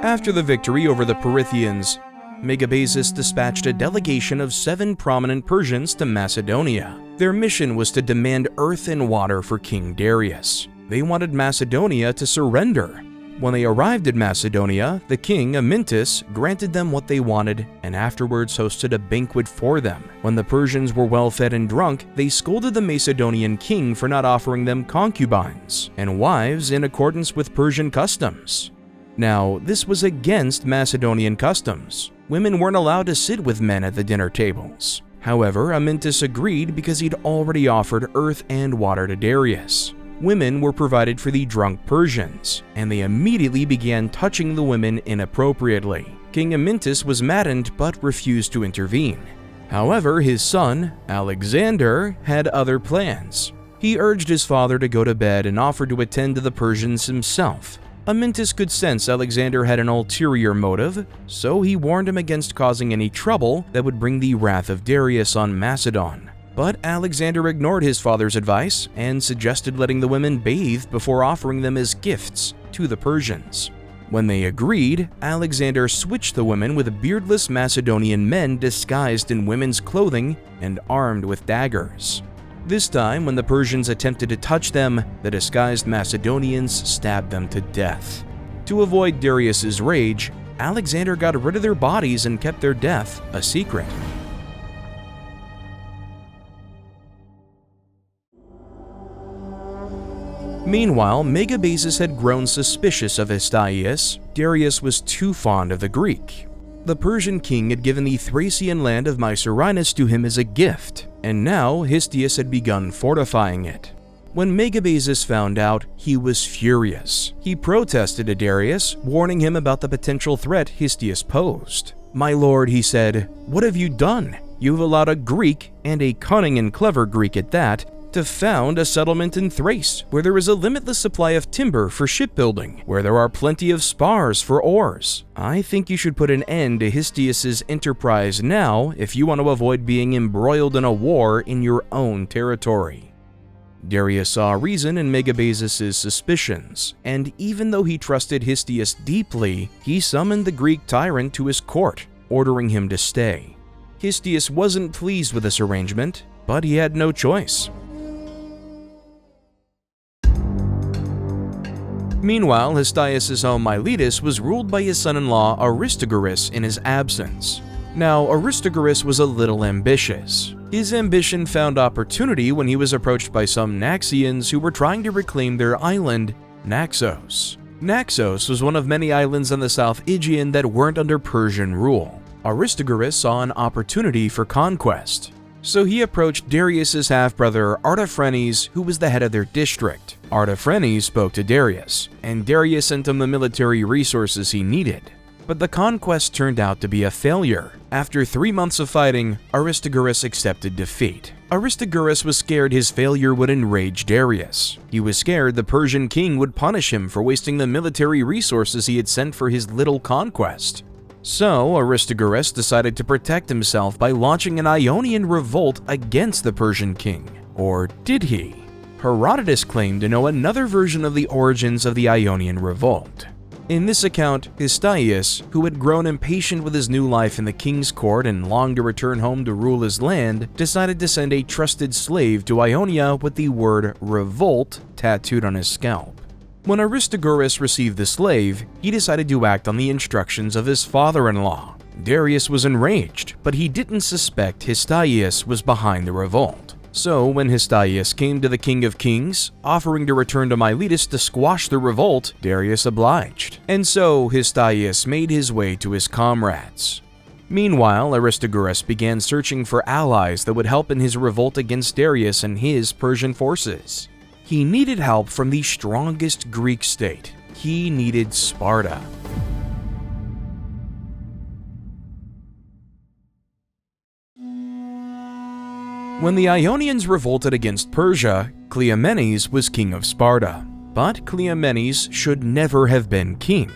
After the victory over the Perithians, Megabazus dispatched a delegation of 7 prominent Persians to Macedonia. Their mission was to demand earth and water for King Darius. They wanted Macedonia to surrender. When they arrived at Macedonia, the king, Amyntas, granted them what they wanted and afterwards hosted a banquet for them. When the Persians were well fed and drunk, they scolded the Macedonian king for not offering them concubines and wives in accordance with Persian customs. Now, this was against Macedonian customs. Women weren't allowed to sit with men at the dinner tables. However, Amyntas agreed because he'd already offered earth and water to Darius. Women were provided for the drunk Persians, and they immediately began touching the women inappropriately. King Amyntas was maddened but refused to intervene. However, his son, Alexander, had other plans. He urged his father to go to bed and offered to attend to the Persians himself. Amyntas could sense Alexander had an ulterior motive, so he warned him against causing any trouble that would bring the wrath of Darius on Macedon. But Alexander ignored his father's advice and suggested letting the women bathe before offering them as gifts to the Persians. When they agreed, Alexander switched the women with beardless Macedonian men disguised in women's clothing and armed with daggers. This time, when the Persians attempted to touch them, the disguised Macedonians stabbed them to death. To avoid Darius's rage, Alexander got rid of their bodies and kept their death a secret. Meanwhile, Megabazus had grown suspicious of Histories. Darius was too fond of the Greek. The Persian king had given the Thracian land of Mycerinus to him as a gift, and now Histories had begun fortifying it. When Megabazus found out, he was furious. He protested to Darius, warning him about the potential threat Histories posed. "My lord," he said, "what have you done? You've allowed a Greek, and a cunning and clever Greek at that, to found a settlement in Thrace, where there is a limitless supply of timber for shipbuilding, where there are plenty of spars for oars. I think you should put an end to Histories' enterprise now if you want to avoid being embroiled in a war in your own territory." Darius saw reason in Megabazus' suspicions, and even though he trusted Histories deeply, he summoned the Greek tyrant to his court, ordering him to stay. Histories wasn't pleased with this arrangement, but he had no choice. Meanwhile, Histories' home Miletus was ruled by his son-in-law Aristogoras in his absence. Now, Aristogoras was a little ambitious. His ambition found opportunity when he was approached by some Naxians who were trying to reclaim their island, Naxos. Naxos was one of many islands on the South Aegean that weren't under Persian rule. Aristogoras saw an opportunity for conquest. So he approached Darius' half-brother Artaphernes, who was the head of their district. Artaphernes spoke to Darius, and Darius sent him the military resources he needed. But the conquest turned out to be a failure. After 3 months of fighting, Aristogoras accepted defeat. Aristogoras was scared his failure would enrage Darius. He was scared the Persian king would punish him for wasting the military resources he had sent for his little conquest. So, Aristogoras decided to protect himself by launching an Ionian revolt against the Persian king. Or did he? Herodotus claimed to know another version of the origins of the Ionian revolt. In this account, Histories, who had grown impatient with his new life in the king's court and longed to return home to rule his land, decided to send a trusted slave to Ionia with the word revolt tattooed on his scalp. When Aristagoras received the slave, he decided to act on the instructions of his father-in-law. Darius was enraged, but he didn't suspect Hystaius was behind the revolt. So when Hystaius came to the King of Kings, offering to return to Miletus to squash the revolt, Darius obliged. And so Hystaius made his way to his comrades. Meanwhile, Aristagoras began searching for allies that would help in his revolt against Darius and his Persian forces. He needed help from the strongest Greek state. He needed Sparta. When the Ionians revolted against Persia, Cleomenes was king of Sparta. But Cleomenes should never have been king.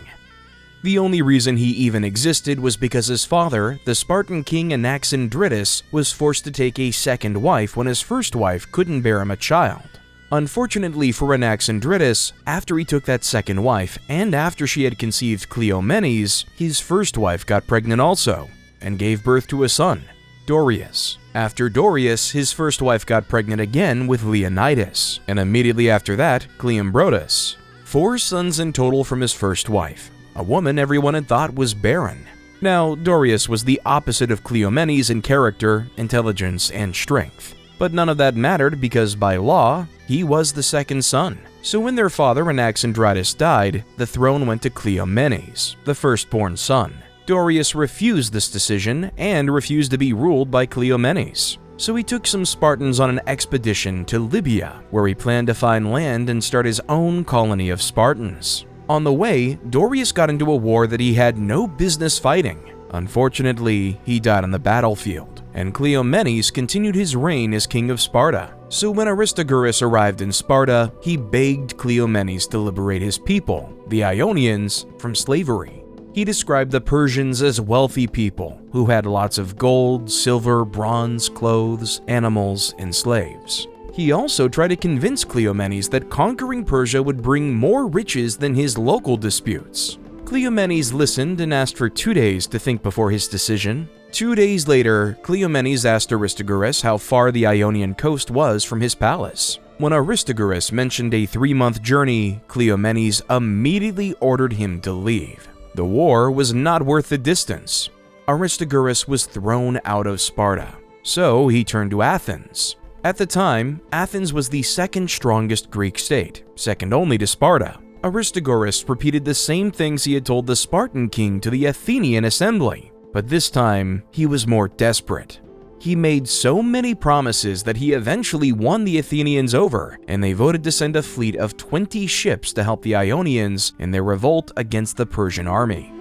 The only reason he even existed was because his father, the Spartan king Anaxandritus, was forced to take a second wife when his first wife couldn't bear him a child. Unfortunately for Anaxandritus, after he took that second wife and after she had conceived Cleomenes, his first wife got pregnant also and gave birth to a son, Dorius. After Dorius, his first wife got pregnant again with Leonidas, and immediately after that, Cleombrotus. 4 sons in total from his first wife, a woman everyone had thought was barren. Now, Dorius was the opposite of Cleomenes in character, intelligence, and strength. But none of that mattered because by law, he was the second son. So when their father Anaxandritus died, the throne went to Cleomenes, the firstborn son. Dorius refused this decision and refused to be ruled by Cleomenes. So he took some Spartans on an expedition to Libya, where he planned to find land and start his own colony of Spartans. On the way, Dorius got into a war that he had no business fighting. Unfortunately, he died on the battlefield, and Cleomenes continued his reign as king of Sparta. So when Aristagoras arrived in Sparta, he begged Cleomenes to liberate his people, the Ionians, from slavery. He described the Persians as wealthy people who had lots of gold, silver, bronze, clothes, animals, and slaves. He also tried to convince Cleomenes that conquering Persia would bring more riches than his local disputes. Cleomenes listened and asked for 2 days to think before his decision. 2 days later, Cleomenes asked Aristagoras how far the Ionian coast was from his palace. When Aristagoras mentioned a 3-month journey, Cleomenes immediately ordered him to leave. The war was not worth the distance. Aristagoras was thrown out of Sparta, so he turned to Athens. At the time, Athens was the second strongest Greek state, second only to Sparta. Aristagoras repeated the same things he had told the Spartan king to the Athenian assembly, but this time he was more desperate. He made so many promises that he eventually won the Athenians over, and they voted to send a fleet of 20 ships to help the Ionians in their revolt against the Persian army.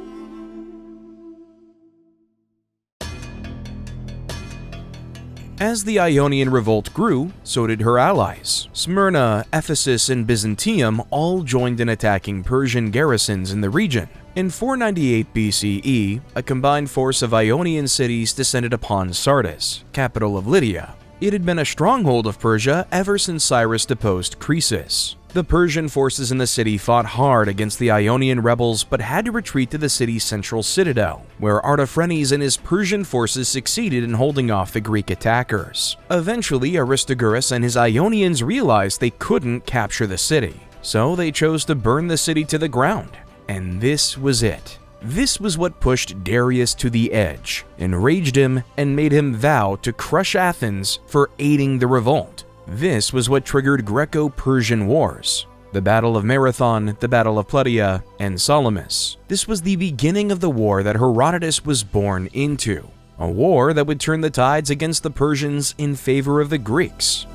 As the Ionian revolt grew, so did her allies. Smyrna, Ephesus, and Byzantium all joined in attacking Persian garrisons in the region. In 498 BCE, a combined force of Ionian cities descended upon Sardis, capital of Lydia. It had been a stronghold of Persia ever since Cyrus deposed Croesus. The Persian forces in the city fought hard against the Ionian rebels but had to retreat to the city's central citadel, where Artaphernes and his Persian forces succeeded in holding off the Greek attackers. Eventually, Aristagoras and his Ionians realized they couldn't capture the city, so they chose to burn the city to the ground. And this was it. This was what pushed Darius to the edge, enraged him, and made him vow to crush Athens for aiding the revolt. This was what triggered Greco-Persian wars, the Battle of Marathon, the Battle of Plataea, and Salamis. This was the beginning of the war that Herodotus was born into, a war that would turn the tides against the Persians in favor of the Greeks.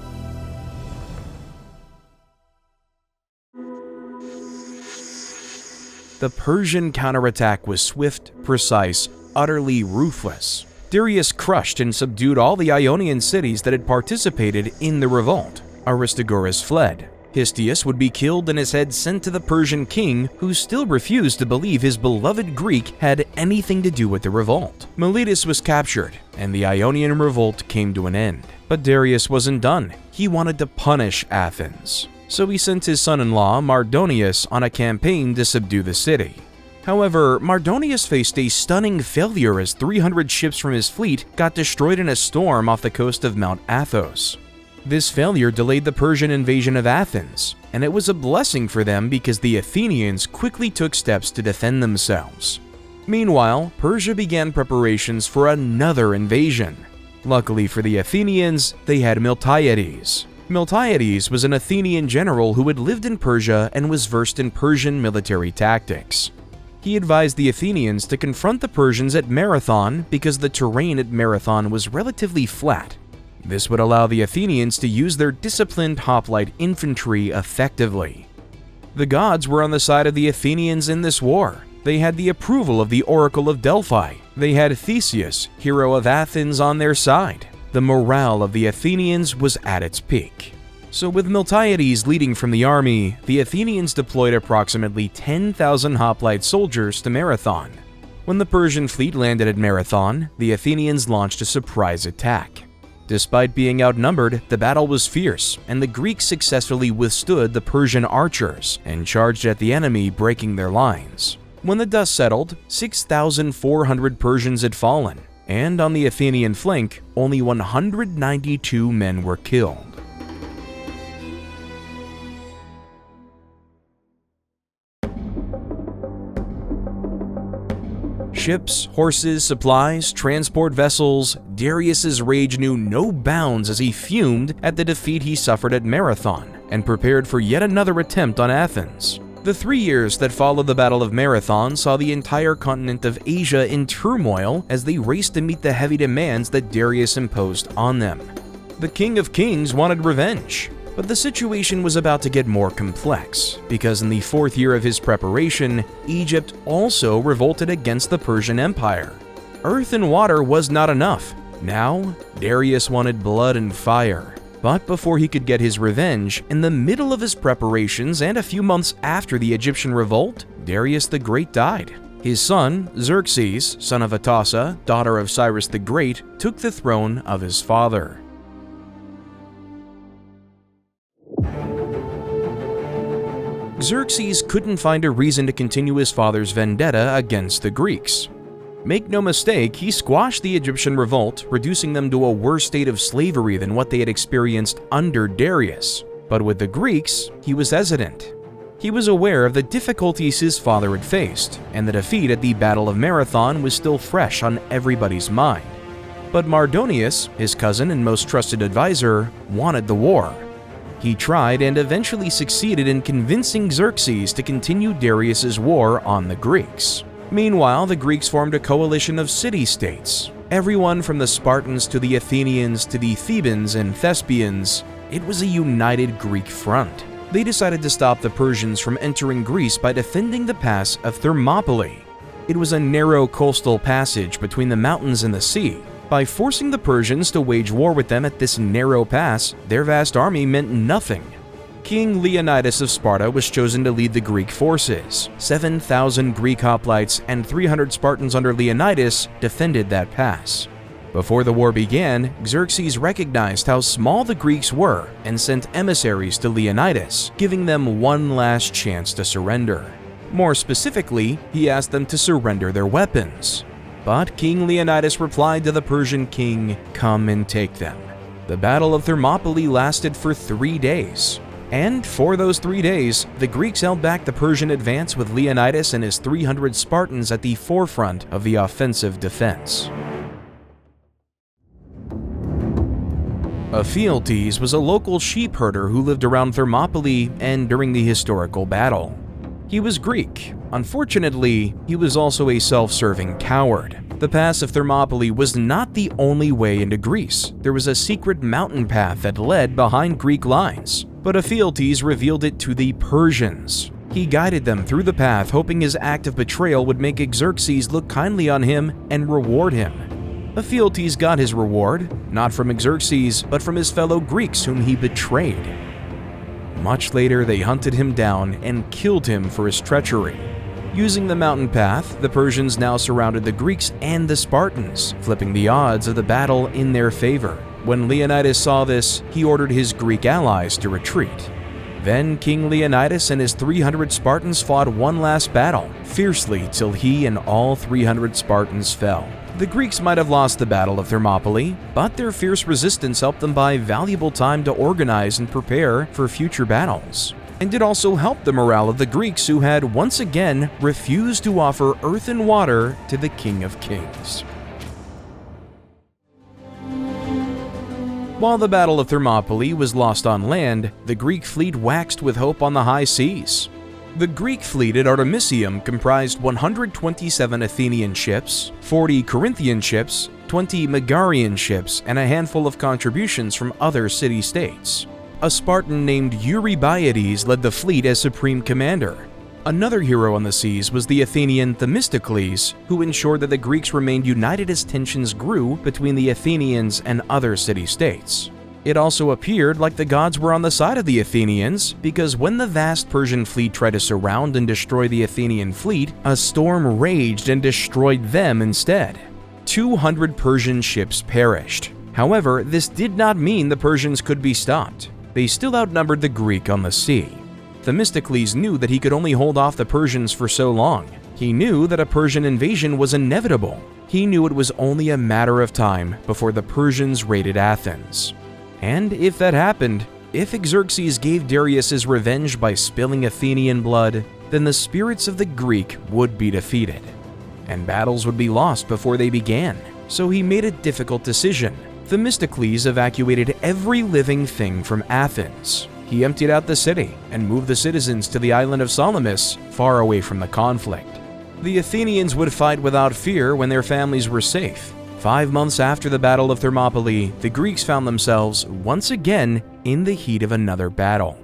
The Persian counterattack was swift, precise, utterly ruthless. Darius crushed and subdued all the Ionian cities that had participated in the revolt. Aristagoras fled. Hystaius would be killed and his head sent to the Persian king, who still refused to believe his beloved Greek had anything to do with the revolt. Miletus was captured, and the Ionian revolt came to an end. But Darius wasn't done. He wanted to punish Athens. So he sent his son-in-law, Mardonius, on a campaign to subdue the city. However, Mardonius faced a stunning failure as 300 ships from his fleet got destroyed in a storm off the coast of Mount Athos. This failure delayed the Persian invasion of Athens, and it was a blessing for them because the Athenians quickly took steps to defend themselves. Meanwhile, Persia began preparations for another invasion. Luckily for the Athenians, they had Miltiades. Miltiades was an Athenian general who had lived in Persia and was versed in Persian military tactics. He advised the Athenians to confront the Persians at Marathon because the terrain at Marathon was relatively flat. This would allow the Athenians to use their disciplined hoplite infantry effectively. The gods were on the side of the Athenians in this war. They had the approval of the Oracle of Delphi. They had Theseus, hero of Athens, on their side. The morale of the Athenians was at its peak. So with Miltiades leading from the army, the Athenians deployed approximately 10,000 hoplite soldiers to Marathon. When the Persian fleet landed at Marathon, the Athenians launched a surprise attack. Despite being outnumbered, the battle was fierce, and the Greeks successfully withstood the Persian archers and charged at the enemy, breaking their lines. When the dust settled, 6,400 Persians had fallen, and on the Athenian flank, only 192 men were killed. Ships, horses, supplies, transport vessels, Darius's rage knew no bounds as he fumed at the defeat he suffered at Marathon and prepared for yet another attempt on Athens. The 3 years that followed the Battle of Marathon saw the entire continent of Asia in turmoil as they raced to meet the heavy demands that Darius imposed on them. The King of Kings wanted revenge, but the situation was about to get more complex, because in the 4th year of his preparation, Egypt also revolted against the Persian Empire. Earth and water was not enough. Now, Darius wanted blood and fire. But before he could get his revenge, in the middle of his preparations and a few months after the Egyptian revolt, Darius the Great died. His son, Xerxes, son of Atassa, daughter of Cyrus the Great, took the throne of his father. Xerxes couldn't find a reason to continue his father's vendetta against the Greeks. Make no mistake, he squashed the Egyptian revolt, reducing them to a worse state of slavery than what they had experienced under Darius. But with the Greeks, he was hesitant. He was aware of the difficulties his father had faced, and the defeat at the Battle of Marathon was still fresh on everybody's mind. But Mardonius, his cousin and most trusted advisor, wanted the war. He tried and eventually succeeded in convincing Xerxes to continue Darius's war on the Greeks. Meanwhile, the Greeks formed a coalition of city-states. Everyone from the Spartans to the Athenians to the Thebans and Thespians, it was a united Greek front. They decided to stop the Persians from entering Greece by defending the pass of Thermopylae. It was a narrow coastal passage between the mountains and the sea. By forcing the Persians to wage war with them at this narrow pass, their vast army meant nothing. King Leonidas of Sparta was chosen to lead the Greek forces. 7,000 Greek hoplites and 300 Spartans under Leonidas defended that pass. Before the war began, Xerxes recognized how small the Greeks were and sent emissaries to Leonidas, giving them one last chance to surrender. More specifically, he asked them to surrender their weapons. But King Leonidas replied to the Persian king, "Come and take them." The Battle of Thermopylae lasted for 3 days. And for those 3 days, the Greeks held back the Persian advance with Leonidas and his 300 Spartans at the forefront of the offensive defense. Ephialtes was a local sheep herder who lived around Thermopylae and during the historical battle. He was Greek. Unfortunately, he was also a self-serving coward. The pass of Thermopylae was not the only way into Greece. There was a secret mountain path that led behind Greek lines, but Ephialtes revealed it to the Persians. He guided them through the path, hoping his act of betrayal would make Xerxes look kindly on him and reward him. Ephialtes got his reward, not from Xerxes, but from his fellow Greeks whom he betrayed. Much later, they hunted him down and killed him for his treachery. Using the mountain path, the Persians now surrounded the Greeks and the Spartans, flipping the odds of the battle in their favor. When Leonidas saw this, he ordered his Greek allies to retreat. Then King Leonidas and his 300 Spartans fought one last battle, fiercely till he and all 300 Spartans fell. The Greeks might have lost the Battle of Thermopylae, but their fierce resistance helped them buy valuable time to organize and prepare for future battles. And it also helped the morale of the Greeks, who had once again refused to offer earth and water to the King of Kings. While the Battle of Thermopylae was lost on land, the Greek fleet waxed with hope on the high seas. The Greek fleet at Artemisium comprised 127 Athenian ships, 40 Corinthian ships, 20 Megarian ships, and a handful of contributions from other city-states. A Spartan named Eurybiades led the fleet as supreme commander. Another hero on the seas was the Athenian Themistocles, who ensured that the Greeks remained united as tensions grew between the Athenians and other city-states. It also appeared like the gods were on the side of the Athenians, because when the vast Persian fleet tried to surround and destroy the Athenian fleet, a storm raged and destroyed them instead. 200 Persian ships perished. However, this did not mean the Persians could be stopped. They still outnumbered the Greek on the sea. Themistocles knew that he could only hold off the Persians for so long. He knew that a Persian invasion was inevitable. He knew it was only a matter of time before the Persians raided Athens. And if that happened, if Xerxes gave Darius his revenge by spilling Athenian blood, then the spirits of the Greek would be defeated, and battles would be lost before they began. So he made a difficult decision. Themistocles evacuated every living thing from Athens. He emptied out the city and moved the citizens to the island of Salamis, far away from the conflict. The Athenians would fight without fear when their families were safe. 5 months after the Battle of Thermopylae, the Greeks found themselves once again in the heat of another battle.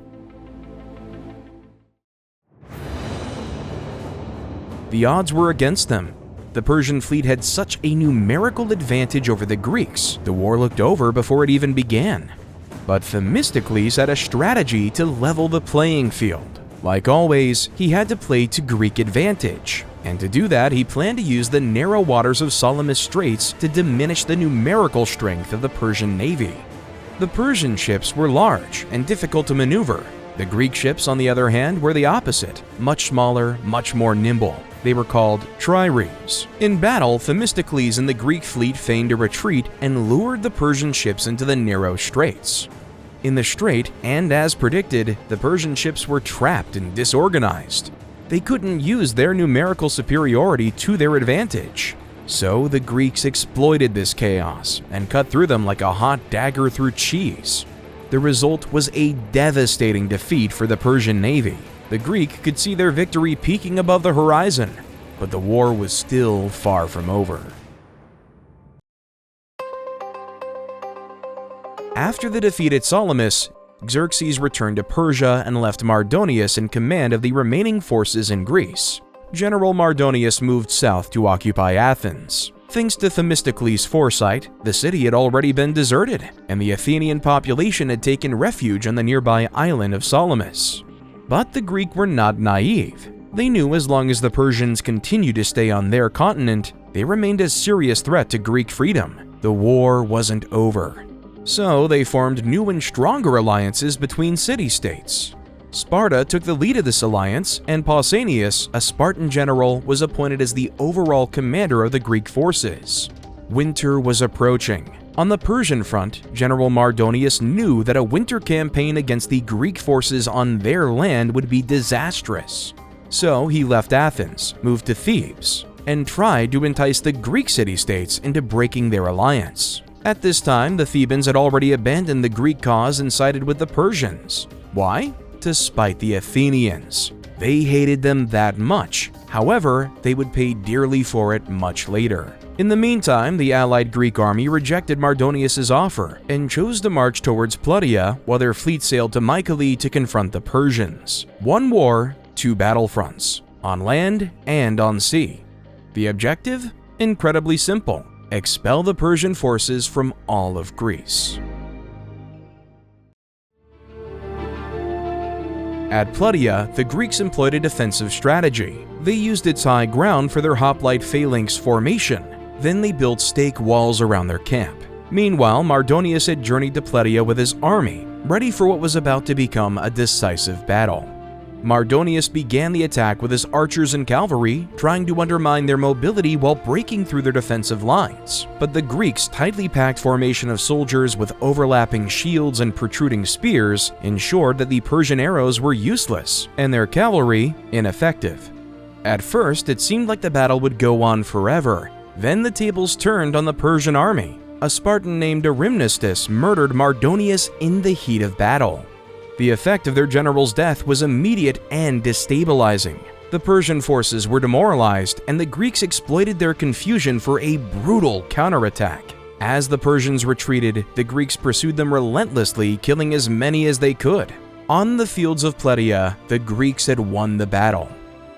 The odds were against them. The Persian fleet had such a numerical advantage over the Greeks, the war looked over before it even began. But Themistocles had a strategy to level the playing field. Like always, he had to play to Greek advantage. And to do that, he planned to use the narrow waters of Salamis Straits to diminish the numerical strength of the Persian navy. The Persian ships were large and difficult to maneuver. The Greek ships, on the other hand, were the opposite, much smaller, much more nimble. They were called triremes. In battle, Themistocles and the Greek fleet feigned a retreat and lured the Persian ships into the narrow straits. In the strait, and as predicted, the Persian ships were trapped and disorganized. They couldn't use their numerical superiority to their advantage. So the Greeks exploited this chaos and cut through them like a hot dagger through cheese. The result was a devastating defeat for the Persian navy. The Greek could see their victory peaking above the horizon, but the war was still far from over. After the defeat at Salamis, Xerxes returned to Persia and left Mardonius in command of the remaining forces in Greece. General Mardonius moved south to occupy Athens. Thanks to Themistocles' foresight, the city had already been deserted, and the Athenian population had taken refuge on the nearby island of Salamis. But the Greek were not naive. They knew as long as the Persians continued to stay on their continent, they remained a serious threat to Greek freedom. The war wasn't over. So they formed new and stronger alliances between city-states. Sparta took the lead of this alliance, and Pausanias, a Spartan general, was appointed as the overall commander of the Greek forces. Winter was approaching. On the Persian front, General Mardonius knew that a winter campaign against the Greek forces on their land would be disastrous. So he left Athens, moved to Thebes, and tried to entice the Greek city-states into breaking their alliance. At this time, the Thebans had already abandoned the Greek cause and sided with the Persians. Why? To spite the Athenians. They hated them that much. However, they would pay dearly for it much later. In the meantime, the allied Greek army rejected Mardonius' offer and chose to march towards Plataea while their fleet sailed to Mycale to confront the Persians. One war, two battlefronts, on land and on sea. The objective? Incredibly simple. Expel the Persian forces from all of Greece. At Plataea, the Greeks employed a defensive strategy. They used its high ground for their hoplite phalanx formation. Then they built stake walls around their camp. Meanwhile, Mardonius had journeyed to Plataea with his army, ready for what was about to become a decisive battle. Mardonius began the attack with his archers and cavalry, trying to undermine their mobility while breaking through their defensive lines. But the Greeks' tightly packed formation of soldiers with overlapping shields and protruding spears ensured that the Persian arrows were useless and their cavalry ineffective. At first, it seemed like the battle would go on forever. Then the tables turned on the Persian army. A Spartan named Erimnestus murdered Mardonius in the heat of battle. The effect of their general's death was immediate and destabilizing. The Persian forces were demoralized, and the Greeks exploited their confusion for a brutal counterattack. As the Persians retreated, the Greeks pursued them relentlessly, killing as many as they could. On the fields of Plataea, the Greeks had won the battle.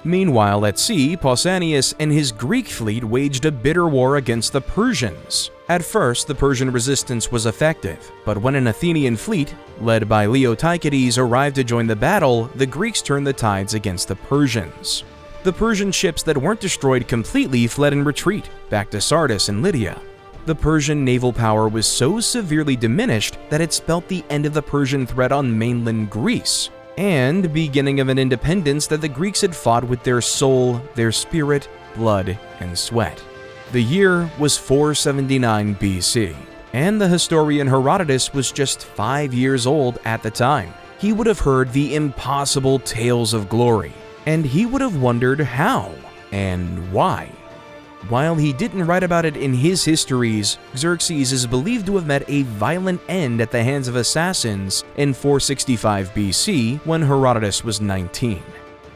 Meanwhile, at sea, Pausanias and his Greek fleet waged a bitter war against the Persians. At first, the Persian resistance was effective, but when an Athenian fleet, led by Leotychides, arrived to join the battle, the Greeks turned the tides against the Persians. The Persian ships that weren't destroyed completely fled in retreat, back to Sardis and Lydia. The Persian naval power was so severely diminished that it spelt the end of the Persian threat on mainland Greece, and beginning of an independence that the Greeks had fought with their soul, their spirit, blood, and sweat. The year was 479 BC, and the historian Herodotus was just 5 years old at the time. He would have heard the impossible tales of glory, and he would have wondered how and why. While he didn't write about it in his histories, Xerxes is believed to have met a violent end at the hands of assassins in 465 BC when Herodotus was 19.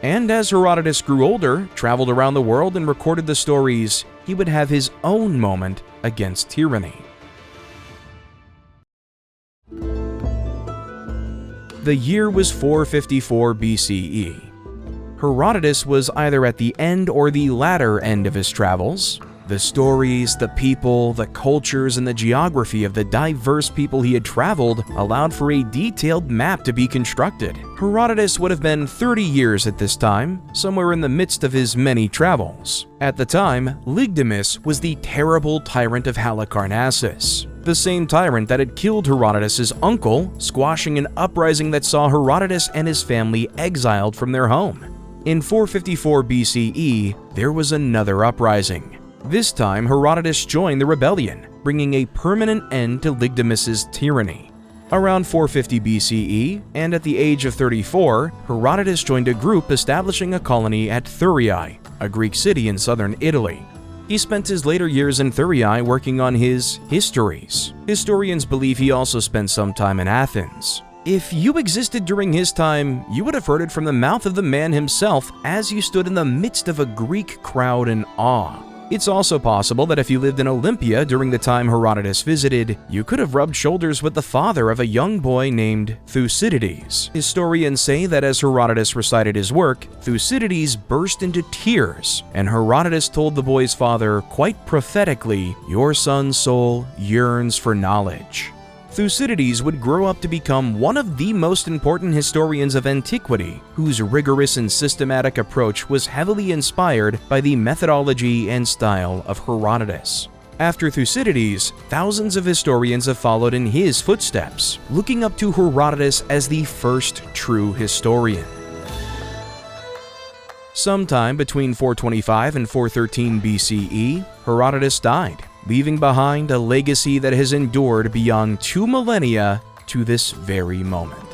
And as Herodotus grew older, traveled around the world, and recorded the stories, he would have his own moment against tyranny. The year was 454 BCE. Herodotus was either at the end or the latter end of his travels. The stories, the people, the cultures, and the geography of the diverse people he had traveled allowed for a detailed map to be constructed. Herodotus would have been 30 years at this time, somewhere in the midst of his many travels. At the time, Lygdamis was the terrible tyrant of Halicarnassus, the same tyrant that had killed Herodotus' uncle, squashing an uprising that saw Herodotus and his family exiled from their home. In 454 BCE, there was another uprising. This time, Herodotus joined the rebellion, bringing a permanent end to Lygdamis' tyranny. Around 450 BCE, and at the age of 34, Herodotus joined a group establishing a colony at Thurii, a Greek city in southern Italy. He spent his later years in Thurii working on his Histories. Historians believe he also spent some time in Athens. If you existed during his time, you would have heard it from the mouth of the man himself as you stood in the midst of a Greek crowd in awe. It's also possible that if you lived in Olympia during the time Herodotus visited, you could have rubbed shoulders with the father of a young boy named Thucydides. Historians say that as Herodotus recited his work, Thucydides burst into tears, and Herodotus told the boy's father quite prophetically, "Your son's soul yearns for knowledge." Thucydides would grow up to become one of the most important historians of antiquity, whose rigorous and systematic approach was heavily inspired by the methodology and style of Herodotus. After Thucydides, thousands of historians have followed in his footsteps, looking up to Herodotus as the first true historian. Sometime between 425 and 413 BCE, Herodotus died, leaving behind a legacy that has endured beyond 2 millennia to this very moment.